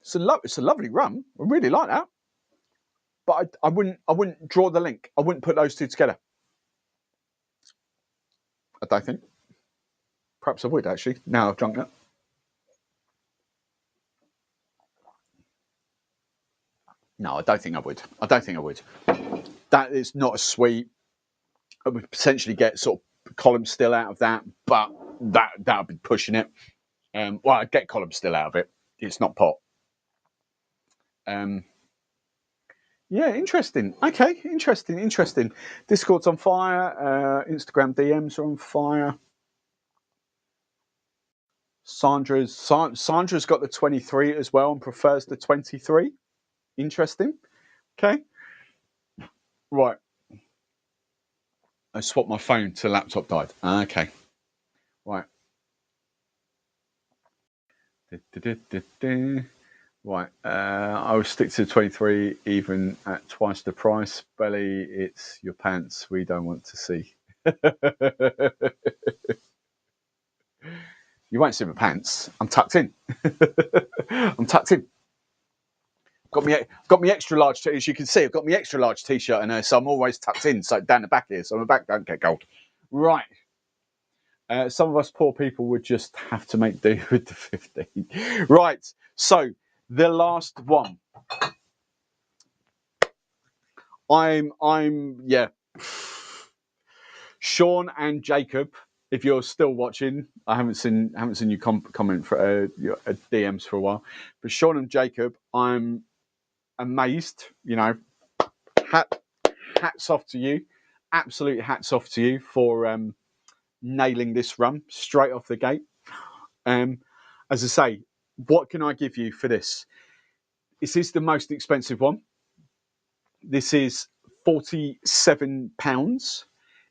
It's a lovely rum. I really like that. But I wouldn't draw the link. I wouldn't put those two together. I don't think. Perhaps I would actually. Now I've drunk that. No, I don't think I would. I don't think I would. That is not as sweet. I would potentially get sort of column still out of that, but that would be pushing it. Well, I'd get column still out of it. It's not pot. Yeah, interesting. Okay, interesting. Discord's on fire. Instagram DMs are on fire. Sandra's got the 23 as well and prefers the 23. Interesting. Okay. Right. I swapped my phone to laptop died. Okay. Right. Right. I will stick to the 23 even at twice the price. Belly, it's your pants we don't want to see. You won't see my pants. I'm tucked in. I'm tucked in. Got me extra large. As you can see, I've got me extra large t-shirt in there, so I'm always tucked in. So down the back here, so my back don't get cold. Right. Some of us poor people would just have to make do with the 15. Right. So the last one. Yeah. Sean and Jacob, if you're still watching, I haven't seen you comment for your DMs for a while. But Sean and Jacob, I'm amazed. You know, hats off to you, absolute hats off to you for nailing this run straight off the gate. As I say, what can I give you for this? This is the most expensive one. This is £47.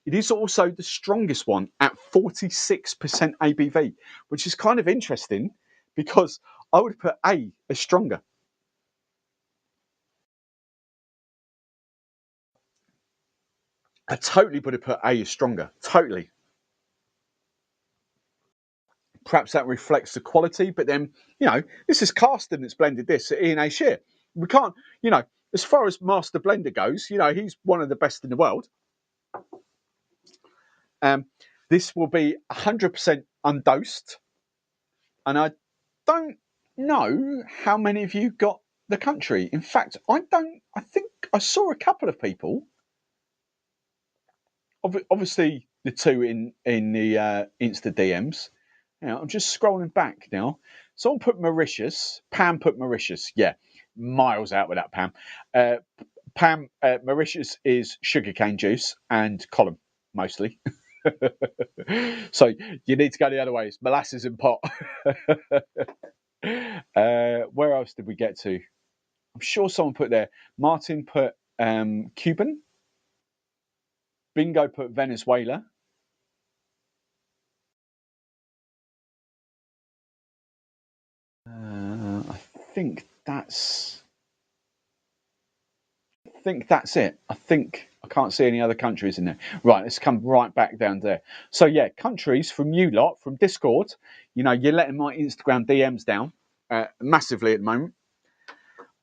It is also the strongest one at 46% ABV, which is kind of interesting because I would put A as stronger. I totally would have put A as stronger. Totally. Perhaps that reflects the quality, but then, you know, this is Carsten that's blended this at E&A Shear. We can't, you know, as far as master blender goes, you know, he's one of the best in the world. This will be 100% undosed. And I don't know how many of you got the country. In fact, I think I saw a couple of people. Obviously, the two in the Insta DMs. Now, I'm just scrolling back now. Someone put Mauritius. Pam put Mauritius. Yeah, miles out with that, Pam. Pam, Mauritius is sugarcane juice and column, mostly. So you need to go the other way. It's molasses and pot. Where else did we get to? I'm sure someone put there. Martin put Cuban. Bingo put Venezuela. I think that's it. I can't see any other countries in there. Right, let's come right back down there. So yeah, countries from you lot, from Discord. You know, you're letting my Instagram DMs down massively at the moment.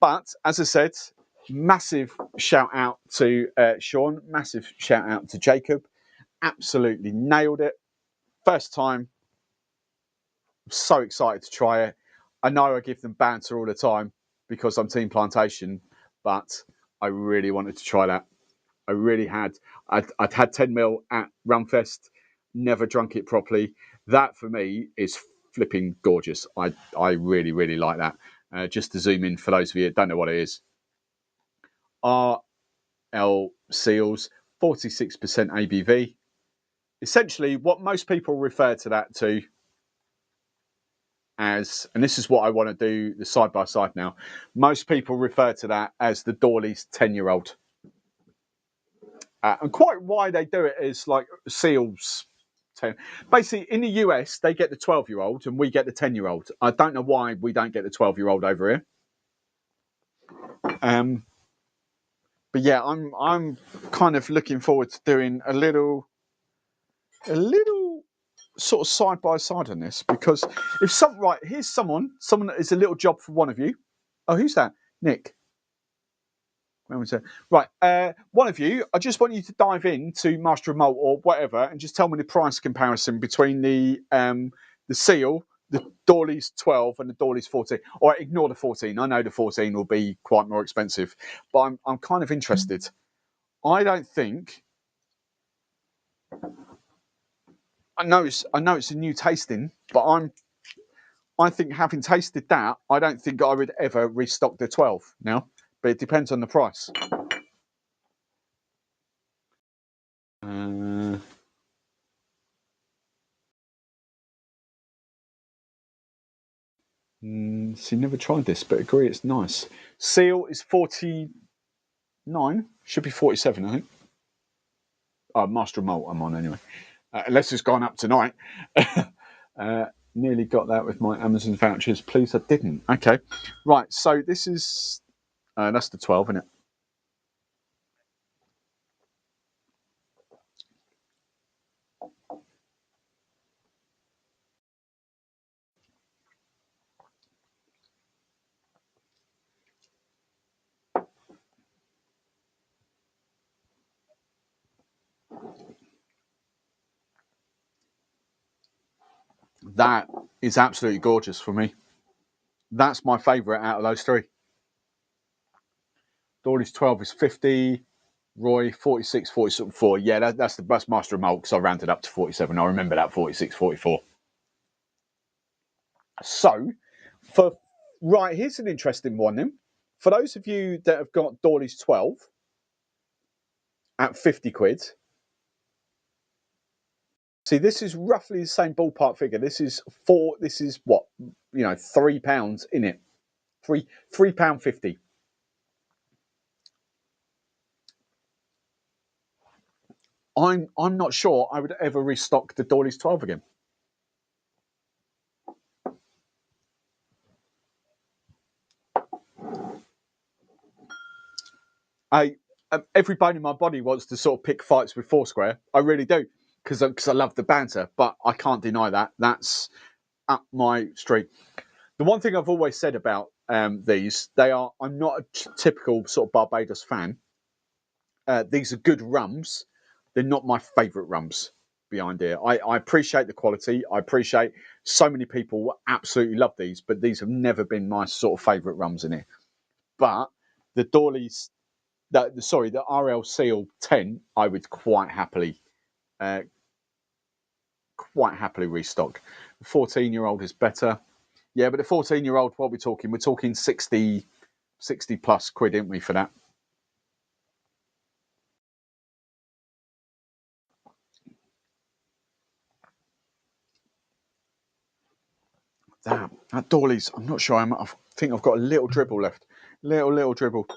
But as I said, Massive shout out to Sean. Massive shout out to Jacob. Absolutely nailed it. First time. So excited to try it. I know I give them banter all the time because I'm Team Plantation, but I really wanted to try that. I really had. I'd had 10 ml at Rumfest, never drunk it properly. That for me is flipping gorgeous. I really, really like that. Just to zoom in for those of you that don't know what it is. RL Seals, 46% ABV. Essentially, what most people refer to that to as, and this is what I want to do the side by side now. Most people refer to that as the Dawley's 10-year-old. And quite why they do it is like Seals 10. Basically, in the US, they get the 12-year-old and we get the 10-year-old. I don't know why we don't get the 12-year-old over here. But yeah, I'm kind of looking forward to doing a little sort of side by side on this, because if here's someone that is a little job for one of you. Oh, who's that? Nick. Right, one of you, I just want you to dive into Master of Malt or whatever and just tell me the price comparison between the Seal, the Dawley's 12 and the Dawley's 14. Or ignore the 14. I know the 14 will be quite more expensive, but I'm kind of interested. I don't think... I know it's a new tasting, but I think having tasted that, I don't think I would ever restock the 12 now, but it depends on the price. See, never tried this, but agree it's nice. Seal is 49, should be 47, I think. Master of Malt I'm on anyway, unless it's gone up tonight. Nearly got that with my Amazon vouchers. Please, I didn't. Okay, right. So this is that's the 12, isn't it? That is absolutely gorgeous for me. That's my favourite out of those three. Dawley's 12 is 50. Roy 46, 44. Yeah, that's the best Master of Malt because I rounded up to 47. I remember that 46, 44. So, here's an interesting one then. For those of you that have got Dawley's 12 at 50 quid, see, this is roughly the same ballpark figure. This is what, £3 in it. £3.50. I'm not sure I would ever restock the Dawley's 12 again. Every bone in my body wants to sort of pick fights with Foursquare. I really do, because I love the banter, but I can't deny that. That's up my street. The one thing I've always said about these, I'm not a typical sort of Barbados fan. These are good rums. They're not my favourite rums behind here. I appreciate the quality. I appreciate so many people absolutely love these, but these have never been my sort of favourite rums in here. But the Dawley's, the RL Seal 10, I would quite happily restock. The 14-year-old is better. Yeah, but the 14-year-old, what are we talking? We're talking 60 plus quid, aren't we, for that? Damn, that Dawley's, I'm not sure. I think I've got a little dribble left. Little dribble.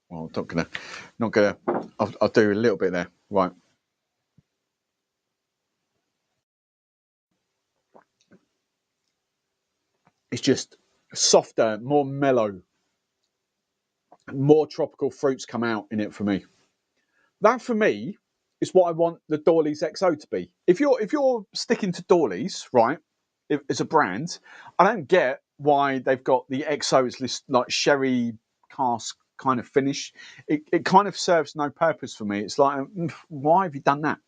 Well, not gonna. I'll do a little bit there. Right. It's just softer, more mellow, more tropical fruits come out in it for me. That for me is what I want the Dawley's XO to be. If you're sticking to Dawley's, right, as a brand, I don't get why they've got the XO as this like sherry cask kind of finish. It kind of serves no purpose for me. It's like, why have you done that?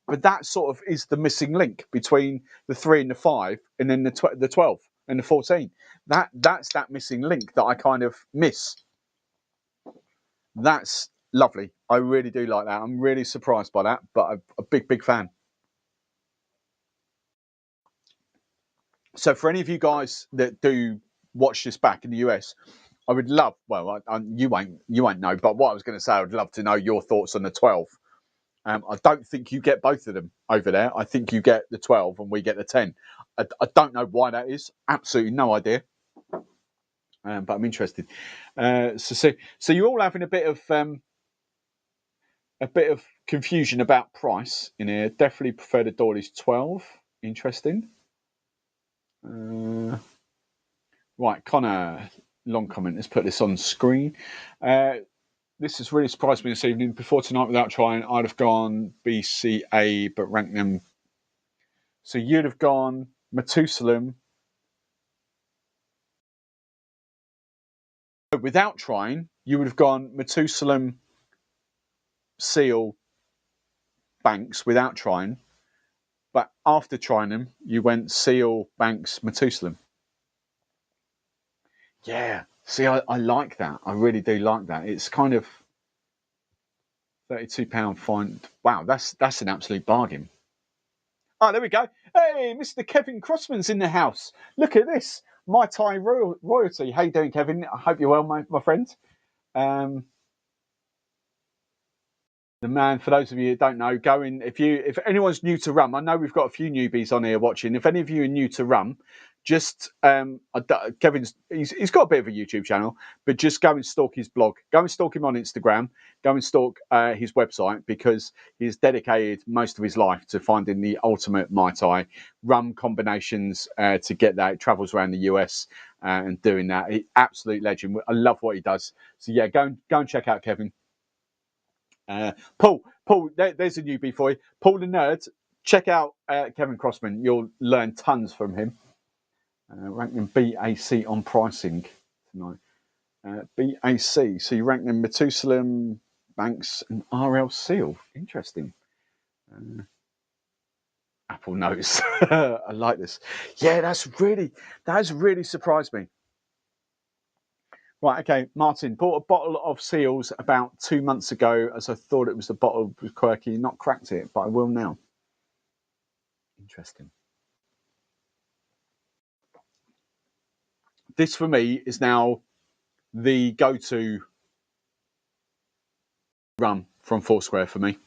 But that sort of is the missing link between the 3 and the 5, and then the 12 and the 14. That's that missing link that I kind of miss. That's lovely. I really do like that. I'm really surprised by that, but I'm a big fan. So for any of you guys that do watch this back in the US, I would love. Well, you won't know, but what I was going to say, I would love to know your thoughts on the 12. I don't think you get both of them over there. I think you get the 12 and we get the 10. I don't know why that is. Absolutely no idea. But I'm interested. So you're all having a bit of confusion about price in here. Definitely prefer the Doilies 12. Interesting. Right, Connor, long comment. Let's put this on screen. This has really surprised me this evening. Before tonight, without trying, I'd have gone BCA, but ranked them. So you'd have gone Methuselah. Without trying, you would have gone Methuselah, Seal, Banks without trying. But after trying them, you went Seal, Banks, Methuselah. Yeah. See, I like that. I really do like that. It's kind of £32 fine. Wow, that's an absolute bargain. Oh, there we go. Hey, Mr. Kevin Crossman's in the house. Look at this. My Thai royalty. How you doing, Kevin? I hope you're well, my friend. The man, for those of you that don't know, go in. If anyone's new to Rum, I know we've got a few newbies on here watching. If any of you are new to Rum, just Kevin's he's got a bit of a YouTube channel, but just go and stalk his blog. Go and stalk him on Instagram. Go and stalk his website, because he's dedicated most of his life to finding the ultimate Mai Tai rum combinations to get that. It travels around the US and doing that. Absolute legend. I love what he does. So yeah, go and check out Kevin. Paul, there's a newbie for you. Paul the Nerd, check out Kevin Crossman. You'll learn tons from him. Rank them BAC on pricing tonight. BAC. So you rank them Methuselah, Banks, and RL Seal. Interesting. Apple Notes. I like this. Yeah, that's really surprised me. Right, okay, Martin, bought a bottle of Seals about 2 months ago, as I thought it was the bottle was quirky. Not cracked it, but I will now. Interesting. This for me is now the go-to rum from Foursquare for me.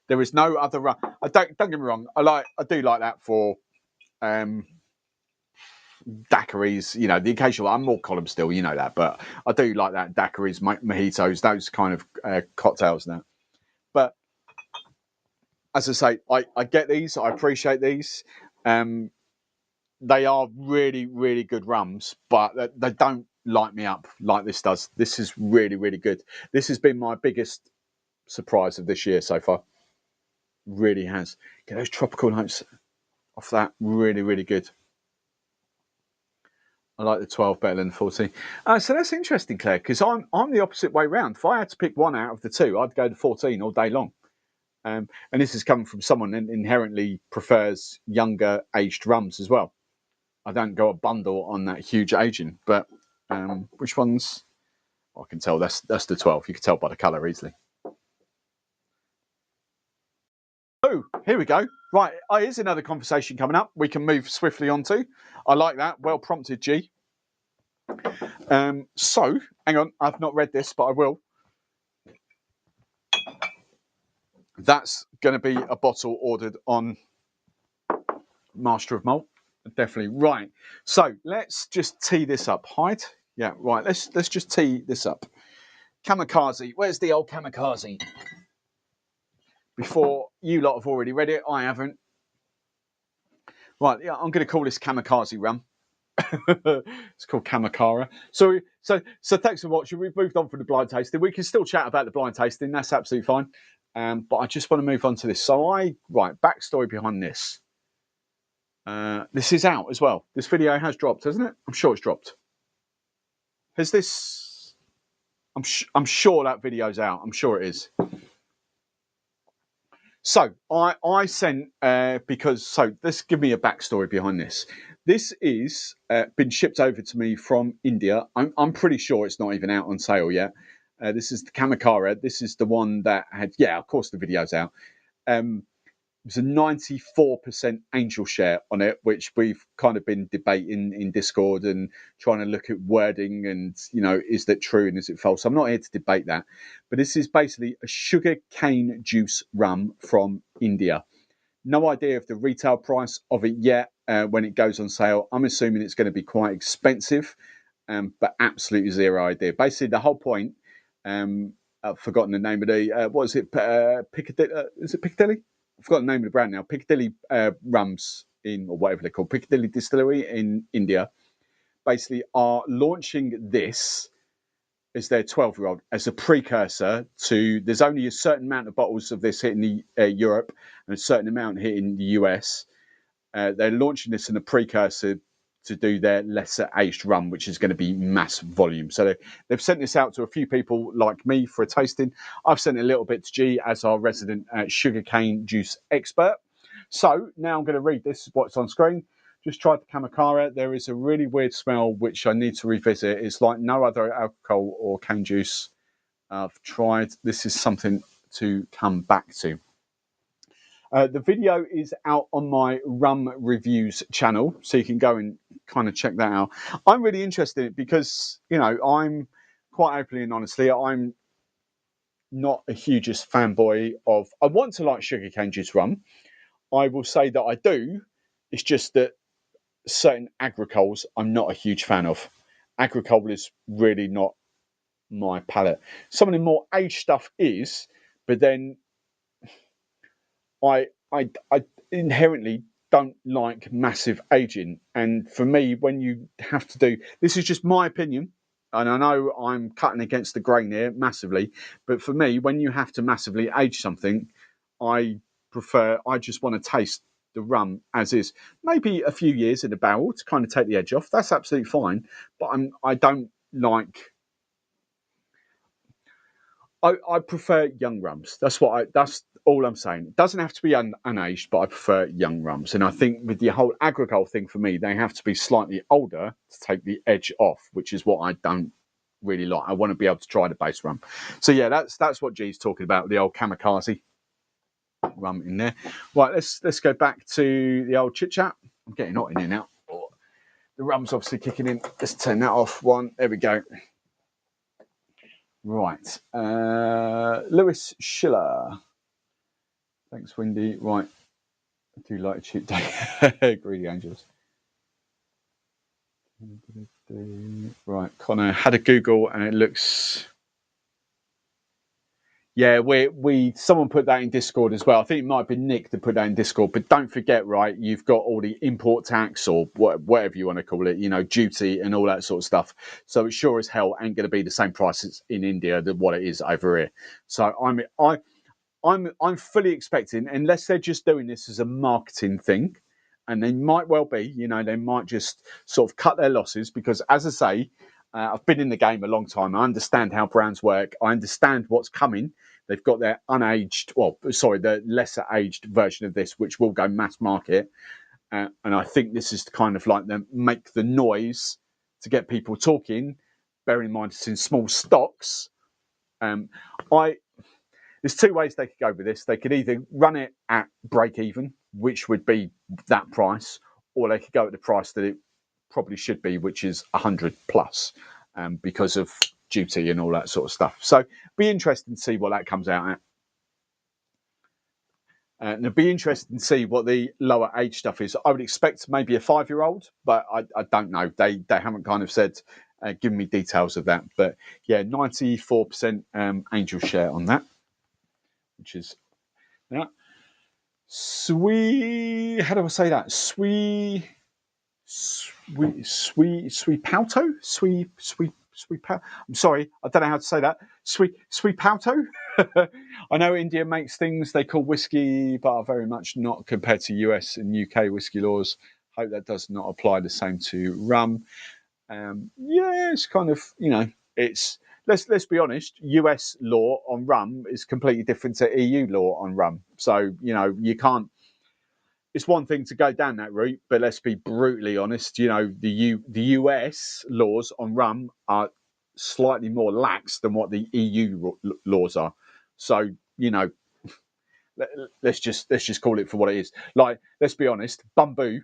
There is no other rum. Don't get me wrong. I do like that for daiquiris. You know, the occasional. I'm more column still. You know that, but I do like that daiquiris, mojitos, those kind of cocktails now. But as I say, I get these. I appreciate these. They are really good rums, but they don't light me up like this does. This is really good. This has been my biggest surprise of this year so far. Really has. Get those tropical notes off that. Really good. I like the 12 better than the 14. So that's interesting, Claire, because I'm the opposite way round. If I had to pick one out of the two, I'd go to 14 all day long. And this is coming from someone that inherently prefers younger aged rums as well. I don't go a bundle on that huge aging, but which ones? I can tell that's the 12. You can tell by the colour easily. Oh, here we go. Right, here's another conversation coming up. We can move swiftly on to. I like that. Well prompted, G. So, hang on. I've not read this, but I will. That's going to be a bottle ordered on Master of Malt. Definitely. Right. So, let's just tee this up. Hide. Yeah, right. Let's just tee this up. Kamikaze. Where's the old Kamikaze? Before you lot have already read it, I haven't. Right, yeah, I'm going to call this Kamikaze rum. It's called Kamakara. So thanks for watching. We've moved on from the blind tasting. We can still chat about the blind tasting. That's absolutely fine. But I just want to move on to this. So backstory behind this. This is out as well. This video has dropped, hasn't it? I'm sure it's dropped. Has this? I'm sure that video's out. I'm sure it is. So I sent because let's give me a backstory behind this. This is been shipped over to me from India. I'm pretty sure it's not even out on sale yet. This is the Kamakara. This is the one that had, yeah, of course the video's out. It was a 94% angel share on it, which we've kind of been debating in Discord and trying to look at wording and, you know, is that true and is it false? I'm not here to debate that. But this is basically a sugar cane juice rum from India. No idea of the retail price of it yet when it goes on sale. I'm assuming it's going to be quite expensive, but absolutely zero idea. Basically, the whole point, I've forgotten the name of the, what is it, Piccadilly? Is it Piccadilly? I've forgotten the name of the brand now. Piccadilly Rums or whatever they're called, Piccadilly Distillery in India, basically are launching this as their 12-year-old as a precursor to. There's only a certain amount of bottles of this hitting the Europe and a certain amount hitting the US. They're launching this in a precursor to do their lesser aged rum, which is going to be mass volume. So they've sent this out to a few people like me for a tasting. I've sent a little bit to G as our resident sugarcane juice expert. So now I'm going to read this, what's on screen. Just tried the Kamakara. There is a really weird smell, which I need to revisit. It's like no other alcohol or cane juice I've tried. This is something to come back to. The video is out on my Rum Reviews channel, so you can go and kind of check that out. I'm really interested in it because, you know, I'm quite openly and honestly, I'm not a hugest fanboy of. I want to like sugarcane juice rum. I will say that I do. It's just that certain agricoles I'm not a huge fan of. Agricole is really not my palate. Some of the more aged stuff is, but then I inherently don't like massive aging. And for me, when you have to do, this is just my opinion, and I know I'm cutting against the grain here massively, but for me, when you have to massively age something, I just want to taste the rum as is. Maybe a few years in a barrel to kind of take the edge off. That's absolutely fine. But I don't like. I prefer young rums. That's all I'm saying. It doesn't have to be unaged, but I prefer young rums. And I think with the whole agricole thing for me, they have to be slightly older to take the edge off, which is what I don't really like. I want to be able to try the base rum. So yeah, that's what G's talking about, the old kamikaze rum in there. Right, let's go back to the old chit chat. I'm getting hot in here now. The rum's obviously kicking in. Let's turn that off. One, there we go. Right. Lewis Schiller. Thanks, Wendy. Right. I do like a cheap day. Greedy Angels. Right. Connor had a Google and it looks. Yeah, someone put that in Discord as well. I think it might have been Nick that put that in Discord. But don't forget, right, you've got all the import tax or whatever you want to call it, you know, duty and all that sort of stuff. So it sure as hell ain't going to be the same prices in India than what it is over here. So I'm fully expecting, unless they're just doing this as a marketing thing, and they might well be, you know, they might just sort of cut their losses because, as I say, I've been in the game a long time. I understand how brands work. I understand what's coming. They've got their the lesser aged version of this, which will go mass market. And I think this is kind of like them make the noise to get people talking. Bearing in mind it's in small stocks. There's two ways they could go with this. They could either run it at break even, which would be that price, or they could go at the price that it probably should be, which is 100 plus, because of duty and all that sort of stuff. So be interested to see what that comes out at. And it'd be interesting to see what the lower age stuff is. I would expect maybe a 5-year-old, but I don't know. They haven't kind of said, given me details of that. But yeah, 94% angel share on that, which is yeah. Sweet. How do I say that? Sweet pauto. Sweet pauto. I'm sorry, I don't know how to say that. Sweet pauto. I know India makes things they call whiskey, but are very much not compared to US and UK whiskey laws. Hope that does not apply the same to rum. Yeah, it's kind of, it's let's be honest. US law on rum is completely different to EU law on rum. So you can't. It's one thing to go down that route, but let's be brutally honest. The US laws on rum are slightly more lax than what the EU laws are. So let's just call it for what it is. Like, let's be honest, bamboo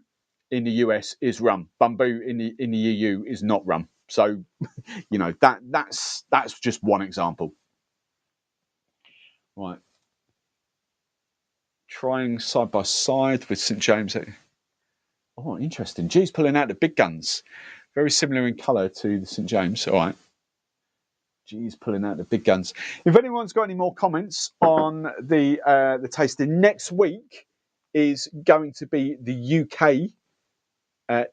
in the US is rum. Bamboo in the EU is not rum. So that's just one example. Right. Trying side by side with St James. Oh, interesting. G's pulling out the big guns. Very similar in colour to the St James. All right. G's pulling out the big guns. If anyone's got any more comments on the tasting, next week is going to be the UK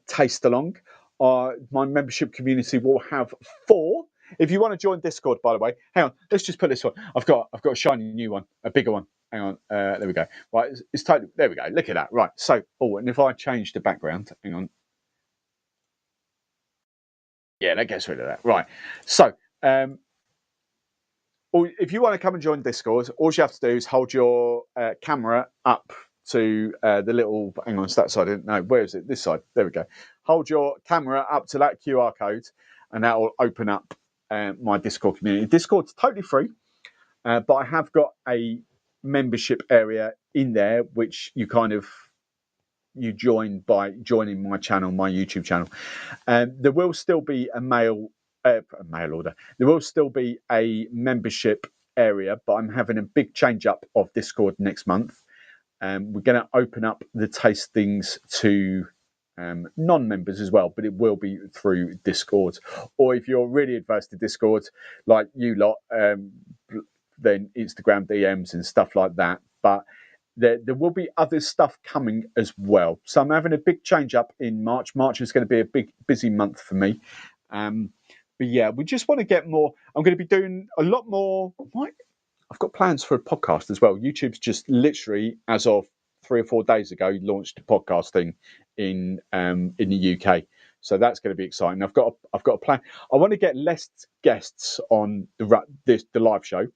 taste along. My membership community will have 4. If you want to join Discord, by the way, hang on. Let's just put this one. I've got a shiny new one, a bigger one. Hang on. There we go. Right, it's totally. There we go. Look at that. Right. So, and if I change the background, hang on. Yeah, that gets rid of that. Right. So, if you want to come and join Discord, all you have to do is hold your camera up to the little. Hang on, it's that side. No, where is it? This side. There we go. Hold your camera up to that QR code, and that will open up my Discord community. Discord's totally free, but I have got a membership area in there, which you join by joining my channel, my YouTube channel. There will still be a mail order. There will still be a membership area, but I'm having a big change up of Discord next month. We're going to open up the tastings to non-members as well, but it will be through Discord. Or if you're really adverse to Discord, like you lot, then Instagram DMs and stuff like that. But there will be other stuff coming as well. So I'm having a big change up in March. March is going to be a big, busy month for me. But yeah, we just want to get more. I'm going to be doing a lot more. I've got plans for a podcast as well. YouTube's just literally, as of 3 or 4 days ago, launched a podcasting in the UK. So that's going to be exciting. I've got a plan. I want to get less guests on the live show.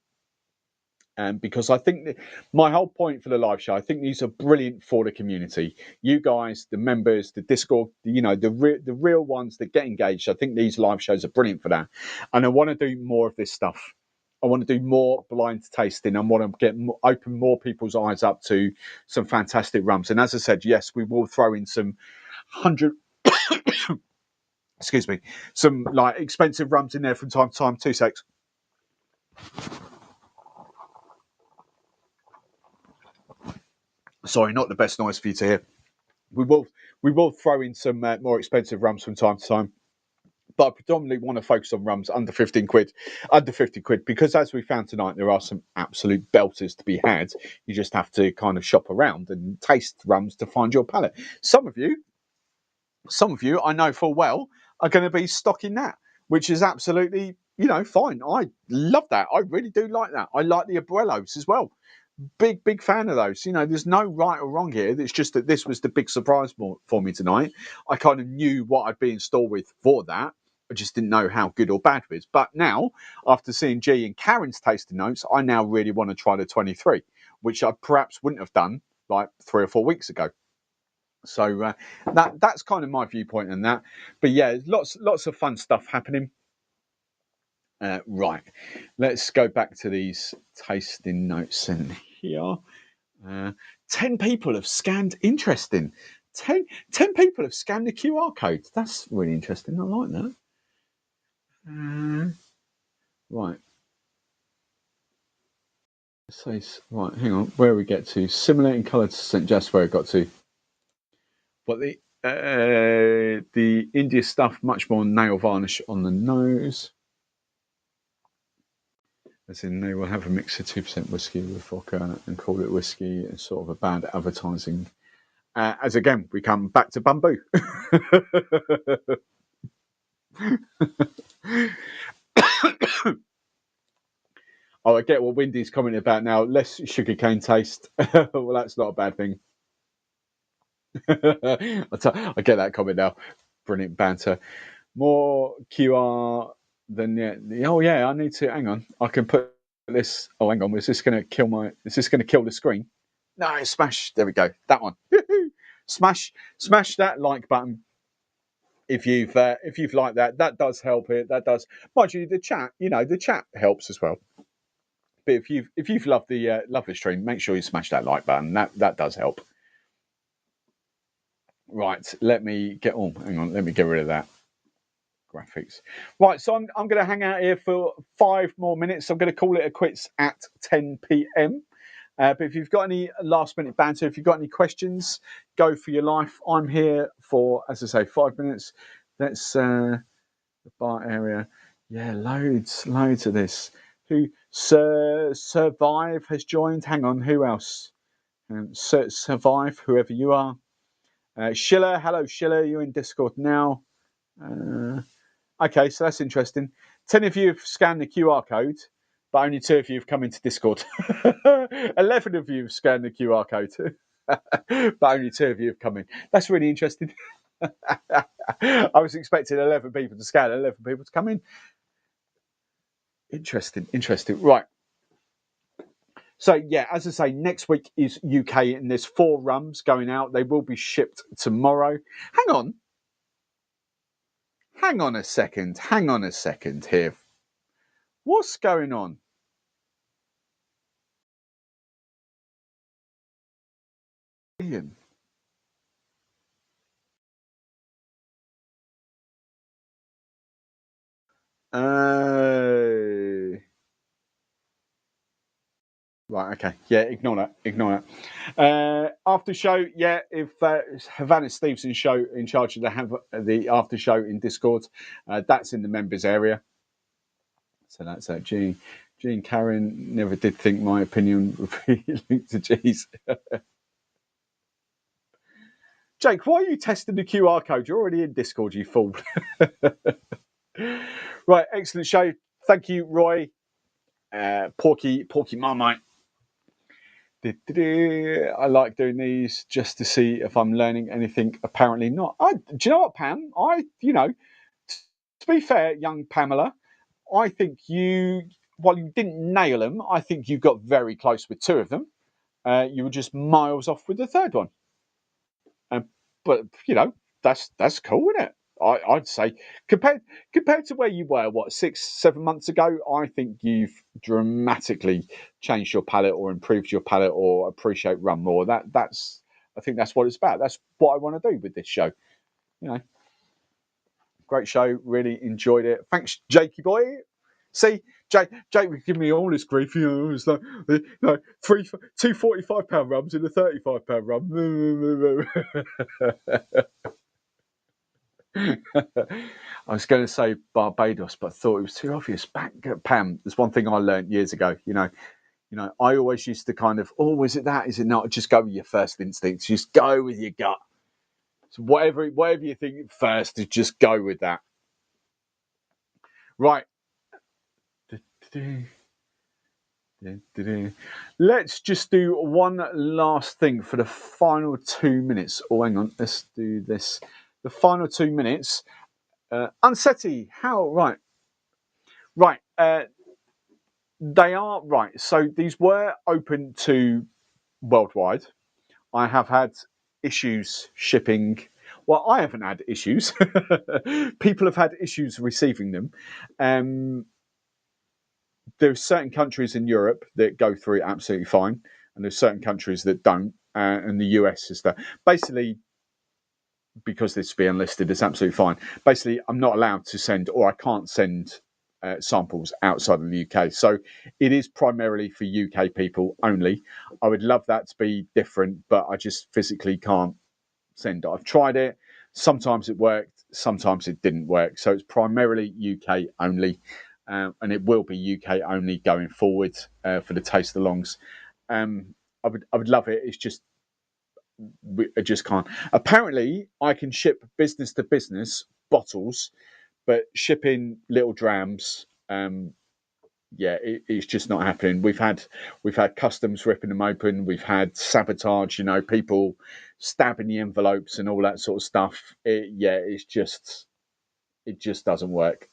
Because I think my whole point for the live show, I think these are brilliant for the community. You guys, the members, the Discord, the real ones that get engaged. I think these live shows are brilliant for that. And I want to do more of this stuff. I want to do more blind tasting. I want to open more people's eyes up to some fantastic rums. And as I said, yes, we will throw in some 100... excuse me, some like expensive rums in there from time to time. 2 secs. Sorry, not the best noise for you to hear. We will throw in some more expensive rums from time to time, but I predominantly want to focus on rums under 50 quid, because as we found tonight, there are some absolute belters to be had. You just have to kind of shop around and taste rums to find your palate. Some of you, I know full well, are going to be stocking that, which is absolutely, fine. I love that. I really do like that. I like the Abuelos as well. Big fan of those. There's no right or wrong here. It's just that this was the big surprise for me tonight. I kind of knew what I'd be in store with for that. I just didn't know how good or bad it was. But now, after seeing G and Karen's tasting notes, I now really want to try the 23, which I perhaps wouldn't have done like 3 or 4 weeks ago. So that's kind of my viewpoint on that. But yeah, lots of fun stuff happening. Right, let's go back to these tasting notes in here. 10 people have scanned. Interesting. 10 people have scanned the QR code. That's really interesting. I like that. Right. So, right, hang on. Where we get to? Similar in colour to St. Just where it got to. But the India stuff, much more nail varnish on the nose. As in, they will have a mix of 2% whiskey with vodka and call it whiskey. It's sort of a bad advertising. As again, we come back to bamboo. I get what Wendy's commenting about now. Less sugarcane taste. Well, that's not a bad thing. I get that comment now. Brilliant banter. More QR than oh yeah. I need to hang on. I can put this. Oh, hang on. Is this going to kill my? Is this going to kill the screen? No, smash. There we go. That one. smash that like button if you've liked that. That does help it. That does. Mind you, the chat. The chat helps as well. But if you've loved the stream, make sure you smash that like button. That does help. Right, let me get on. Hang on, let me get rid of that graphics. Right, so I'm going to hang out here for 5 more minutes. I'm going to call it a quits at 10 p.m. But if you've got any last minute banter, if you've got any questions, go for your life. I'm here for, as I say, 5 minutes. Let's the bar area. Yeah, loads of this. Who Survive has joined. Hang on, who else? Survive, whoever you are. Schiller, hello Schiller, you're in Discord now. Okay, so that's interesting. 10 of you have scanned the QR code, but only 2 of you have come into Discord. 11 of you have scanned the QR code, but only 2 of you have come in. That's really interesting. I was expecting 11 people to scan, 11 people to come in. Interesting. Right. So, yeah, as I say, next week is UK and there's 4 rums going out. They will be shipped tomorrow. Hang on a second here. What's going on? Ian. Right, okay. Yeah, ignore that. After show, yeah, if Havana Stevenson show in charge of the after show in Discord, that's in the members area. So that's Jean Karen never did think my opinion would be linked to G's. Jake, why are you testing the QR code? You're already in Discord, you fool. Right, excellent show. Thank you, Roy. Porky Marmite. I like doing these just to see if I'm learning anything. Apparently not. Do you know what, Pam? To be fair, young Pamela, I think while you didn't nail them, I think you got very close with 2 of them. You were just miles off with the 3rd one. But that's cool, isn't it? I'd say compared to where you were, 6-7 months ago, I think you've dramatically changed your palate or improved your palate or appreciate rum more. I think that's what it's about. That's what I want to do with this show. Great show. Really enjoyed it. Thanks, Jakey boy. See, Jake was giving me all this grief. It's like 2 £45 rums and a £35 rum. I was going to say Barbados, but I thought it was too obvious. Pam, there's one thing I learned years ago. I always used to kind of, is it that? Is it not? Just go with your first instincts. Just go with your gut. So whatever you think first, just go with that. Right. Let's just do one last thing for the final 2 minutes. Oh, hang on. Let's do this. The final 2 minutes. Unsetti, how? Right. They are right. So these were open to worldwide. I have had issues shipping. Well, I haven't had issues. People have had issues receiving them. There's certain countries in Europe that go through it absolutely fine, and there's certain countries that don't. And the US is that basically because this be unlisted, it's absolutely fine. Basically, I'm not allowed to send, or I can't send samples outside of the UK. So it is primarily for UK people only. I would love that to be different, but I just physically can't send. I've tried it. Sometimes it worked, sometimes it didn't work. So it's primarily UK only, and it will be UK only going forward for the taste alongs. I would love it. It's just I just can't. Apparently, I can ship business to business bottles, but shipping little drams, yeah, it's just not happening. We've had customs ripping them open. We've had sabotage. You know, people stabbing the envelopes and all that sort of stuff. It just doesn't work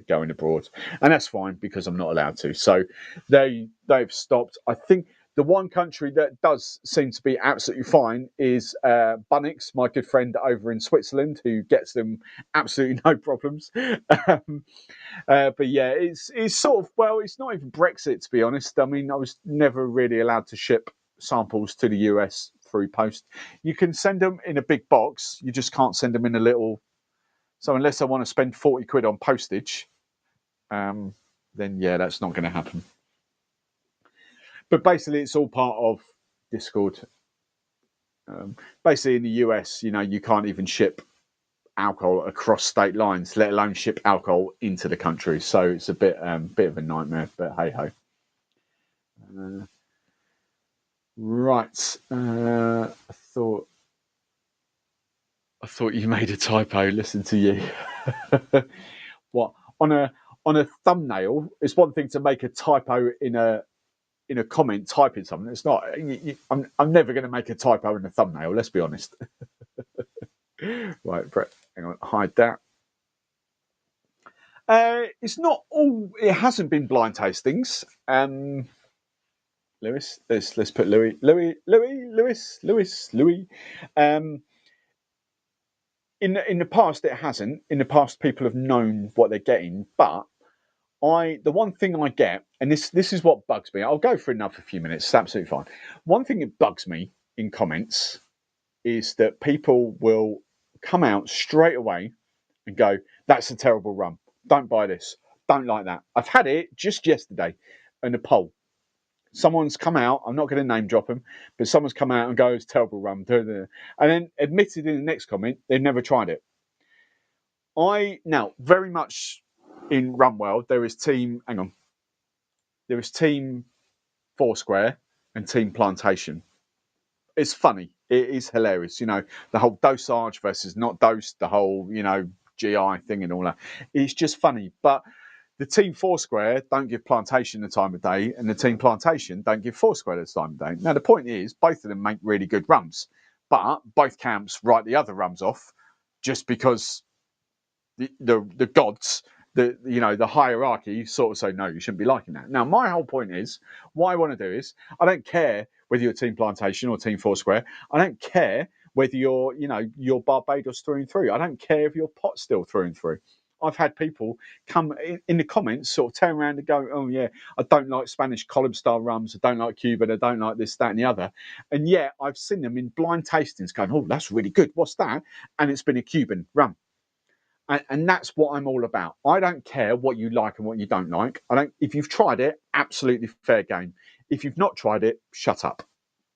going abroad, and that's fine because I'm not allowed to. So they've stopped. I think the one country that does seem to be absolutely fine is Bunnings, my good friend over in Switzerland, who gets them absolutely no problems. Um, but yeah, it's sort of, well, it's not even Brexit, to be honest. I mean, I was never really allowed to ship samples to the US through post. You can send them in a big box. You just can't send them in a little. So unless I want to spend 40 quid on postage, then yeah, that's not going to happen. But basically, it's all part of Discord. Basically, in the US, you know, you can't even ship alcohol across state lines, let alone ship alcohol into the country. So it's a bit of a nightmare. But hey ho. Right. I thought you made a typo. Listen to you. What on a thumbnail? It's one thing to make a typo in a comment typing something. It's not. I'm never going to make a typo in a thumbnail. Let's be honest. Right, Brett. Hang on. Hide that. It's not all. It hasn't been blind tastings. Lewis. Let's put Louis. In the past, it hasn't. In the past, people have known what they're getting. But the one thing I get, and this is what bugs me. I'll go for another few minutes. It's absolutely fine. One thing that bugs me in comments is that people will come out straight away and go, "That's a terrible rum. Don't buy this. Don't like that." I've had it just yesterday in a poll. Someone's come out. I'm not going to name drop them, but someone's come out and goes, "Terrible rum," and then admitted in the next comment they've never tried it. Now very much in rum world there is team. Hang on, there is team Foursquare and team Plantation. It's funny. It is hilarious. You know, the whole dosage versus not dosed, the whole, you know, GI thing and all that. It's just funny. But the team Foursquare don't give Plantation the time of day, and the team Plantation don't give Foursquare the time of day. Now, the point is, both of them make really good rums, but both camps write the other rums off just because the gods, the hierarchy sort of say, no, you shouldn't be liking that. Now, my whole point is, what I want to do is, I don't care whether you're Team Plantation or Team Foursquare. I don't care whether you're Barbados through and through. I don't care if you're pot still through and through. I've had people come in the comments, sort of turn around and go, "Oh yeah, I don't like Spanish column style rums. I don't like Cuban. I don't like this, that, and the other." And yet I've seen them in blind tastings going, "Oh, that's really good. What's that?" And it's been a Cuban rum. And that's what I'm all about. I don't care what you like and what you don't like. I don't. If you've tried it, absolutely fair game. If you've not tried it, shut up.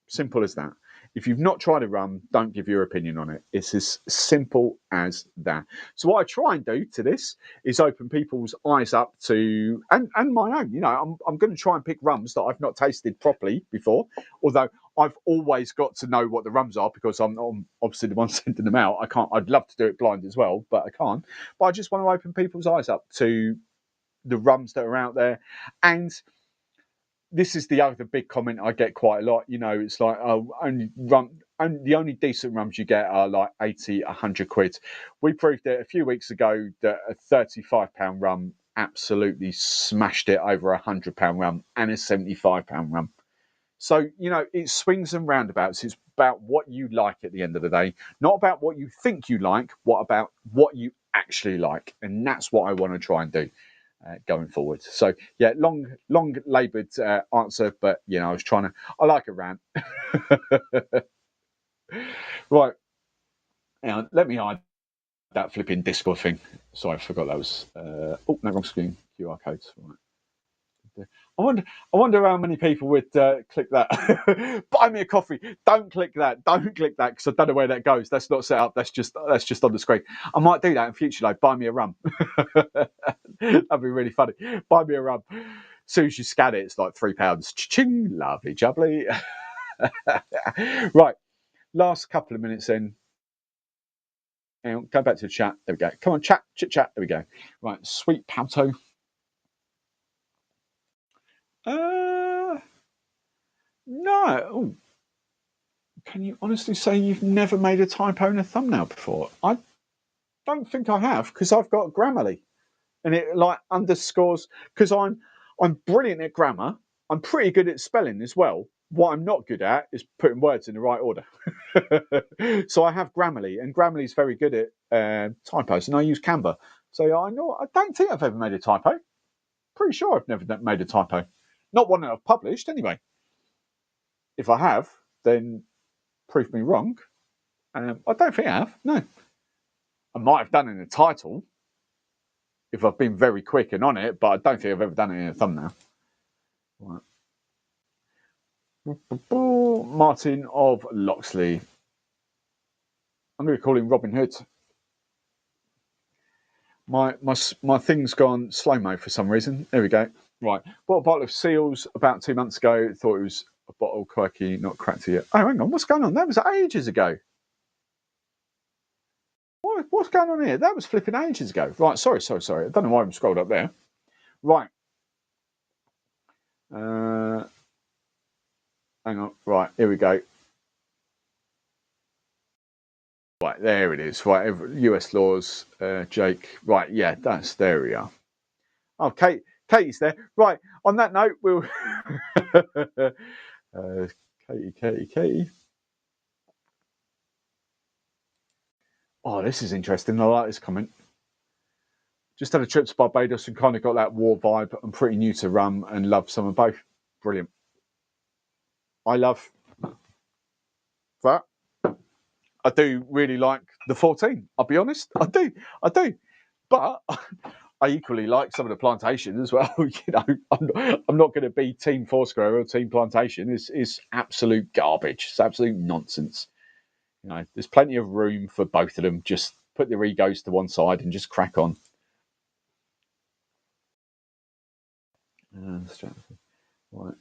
Simple as that. If you've not tried a rum, don't give your opinion on it. It's as simple as that. So what I try and do to this is open people's eyes up to, and my own. You know, I'm going to try and pick rums that I've not tasted properly before. Although I've always got to know what the rums are because I'm obviously the one sending them out. I can't. I'd love to do it blind as well, but I can't. But I just want to open people's eyes up to the rums that are out there. And this is the other big comment I get quite a lot. You know, it's like, oh, the only decent rums you get are like 80, 100 quid. We proved it a few weeks ago that a £35 rum absolutely smashed it over £100 rum and a £75 rum. So, you know, it swings and roundabouts. It's about what you like at the end of the day, not about what you think you like, what about what you actually like. And that's what I want to try and do. Going forward. So yeah, long laboured answer, but you know, I was trying to. I like a rant. Right, now let me hide that flipping Discord thing. Sorry, I forgot that was. Oh no, wrong screen. QR codes. Right. I wonder how many people would click that. Buy me a coffee. Don't click that. Don't click that because I don't know where that goes. That's not set up. That's just on the screen. I might do that in future. Like buy me a rum. That'd be really funny. Buy me a rum. As soon as you scan it, it's like £3. Ching, lovely, jubbly. Right, last couple of minutes then. Go back to the chat. There we go. Come on, chat, chit chat. There we go. Right, sweet Palto. No. Ooh, can you honestly say you've never made a typo in a thumbnail before? I don't think I have, because I've got Grammarly and it like underscores, because I'm brilliant at grammar. I'm pretty good at spelling as well. What I'm not good at is putting words in the right order. So I have Grammarly, and Grammarly is very good at typos, and I use Canva. So I don't think I've ever made a typo. Pretty sure I've never made a typo. Not one that I've published, anyway. If I have, then prove me wrong. I don't think I have. No, I might have done it in the title if I've been very quick and on it, but I don't think I've ever done it in a thumbnail. Right. Martin of Loxley. I'm going to call him Robin Hood. My thing's gone slow mo for some reason. There we go. Right. Bought a bottle of Seals about 2 months ago. Thought it was a bottle, quirky, not cracked yet. Oh, hang on. What's going on? That was ages ago. What's going on here? That was flipping ages ago. Right. Sorry. I don't know why I'm scrolled up there. Right. Hang on. Right. Here we go. Right, there it is. Right, US laws, Jake. Right, yeah, there we are. Oh, Katie's there. Right, on that note, we'll Katie. Oh, this is interesting. I like this comment. Just had a trip to Barbados and kind of got that war vibe. I'm pretty new to rum and love some of both. Brilliant. I love that. I do really like the 14. I'll be honest. I do. But I equally like some of the plantation as well. I'm not going to be Team Foursquare or Team Plantation. It's absolute garbage. It's absolute nonsense. There's plenty of room for both of them. Just put their egos to one side and just crack on. Right.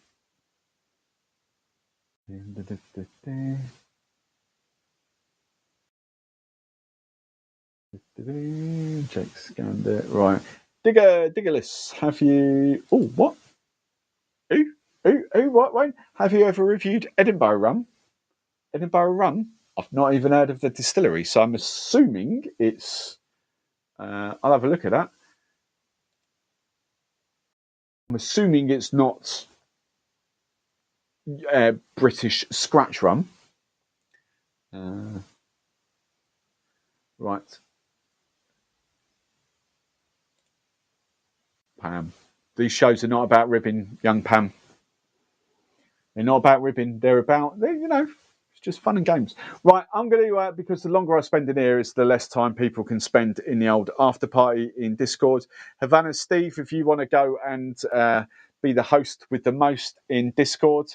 Jake scanned it. Right. Diggerless, have you... Oh, what? Who? What, Wayne? Have you ever reviewed Edinburgh rum? Edinburgh rum? I've not even heard of the distillery, so I'm assuming it's... I'll have a look at that. I'm assuming it's not British scratch rum. Right. Pam. These shows are not about ribbing, young Pam. They're not about ribbing. They're about, it's just fun and games. Right, I'm going to, because the longer I spend in here is the less time people can spend in the old after party in Discord. Havana, Steve, if you want to go and be the host with the most in Discord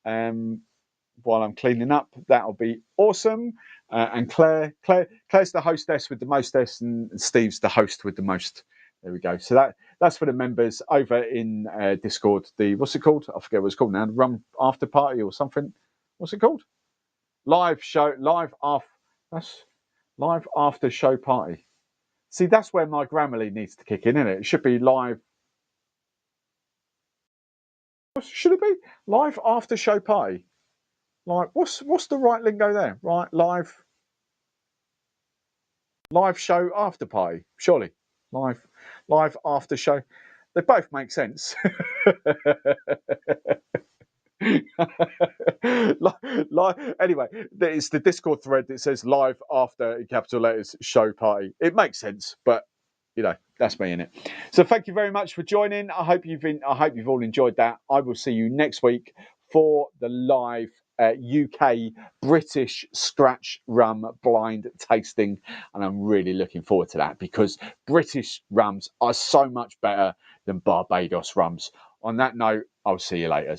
while I'm cleaning up, that'll be awesome. And Claire's the hostess with the mostess, and Steve's the host with the most. There we go. So that's for the members over in Discord. What's it called? I forget what it's called now. Rum After Party or something. What's it called? Live after show party. See, that's where my Grammarly needs to kick in, isn't it? It should be live. Should it be live after show party? Like, what's the right lingo there? Right, live show after party. Surely, live after show. They both make sense. Anyway, it's the Discord thread that says live after in capital letters show party. It makes sense, but that's me in it. So thank you very much for joining. I hope you've all enjoyed that. I will see you next week for the live UK British scratch rum blind tasting, and I'm really looking forward to that because British rums are so much better than Barbados rums. On that note, I'll see you later.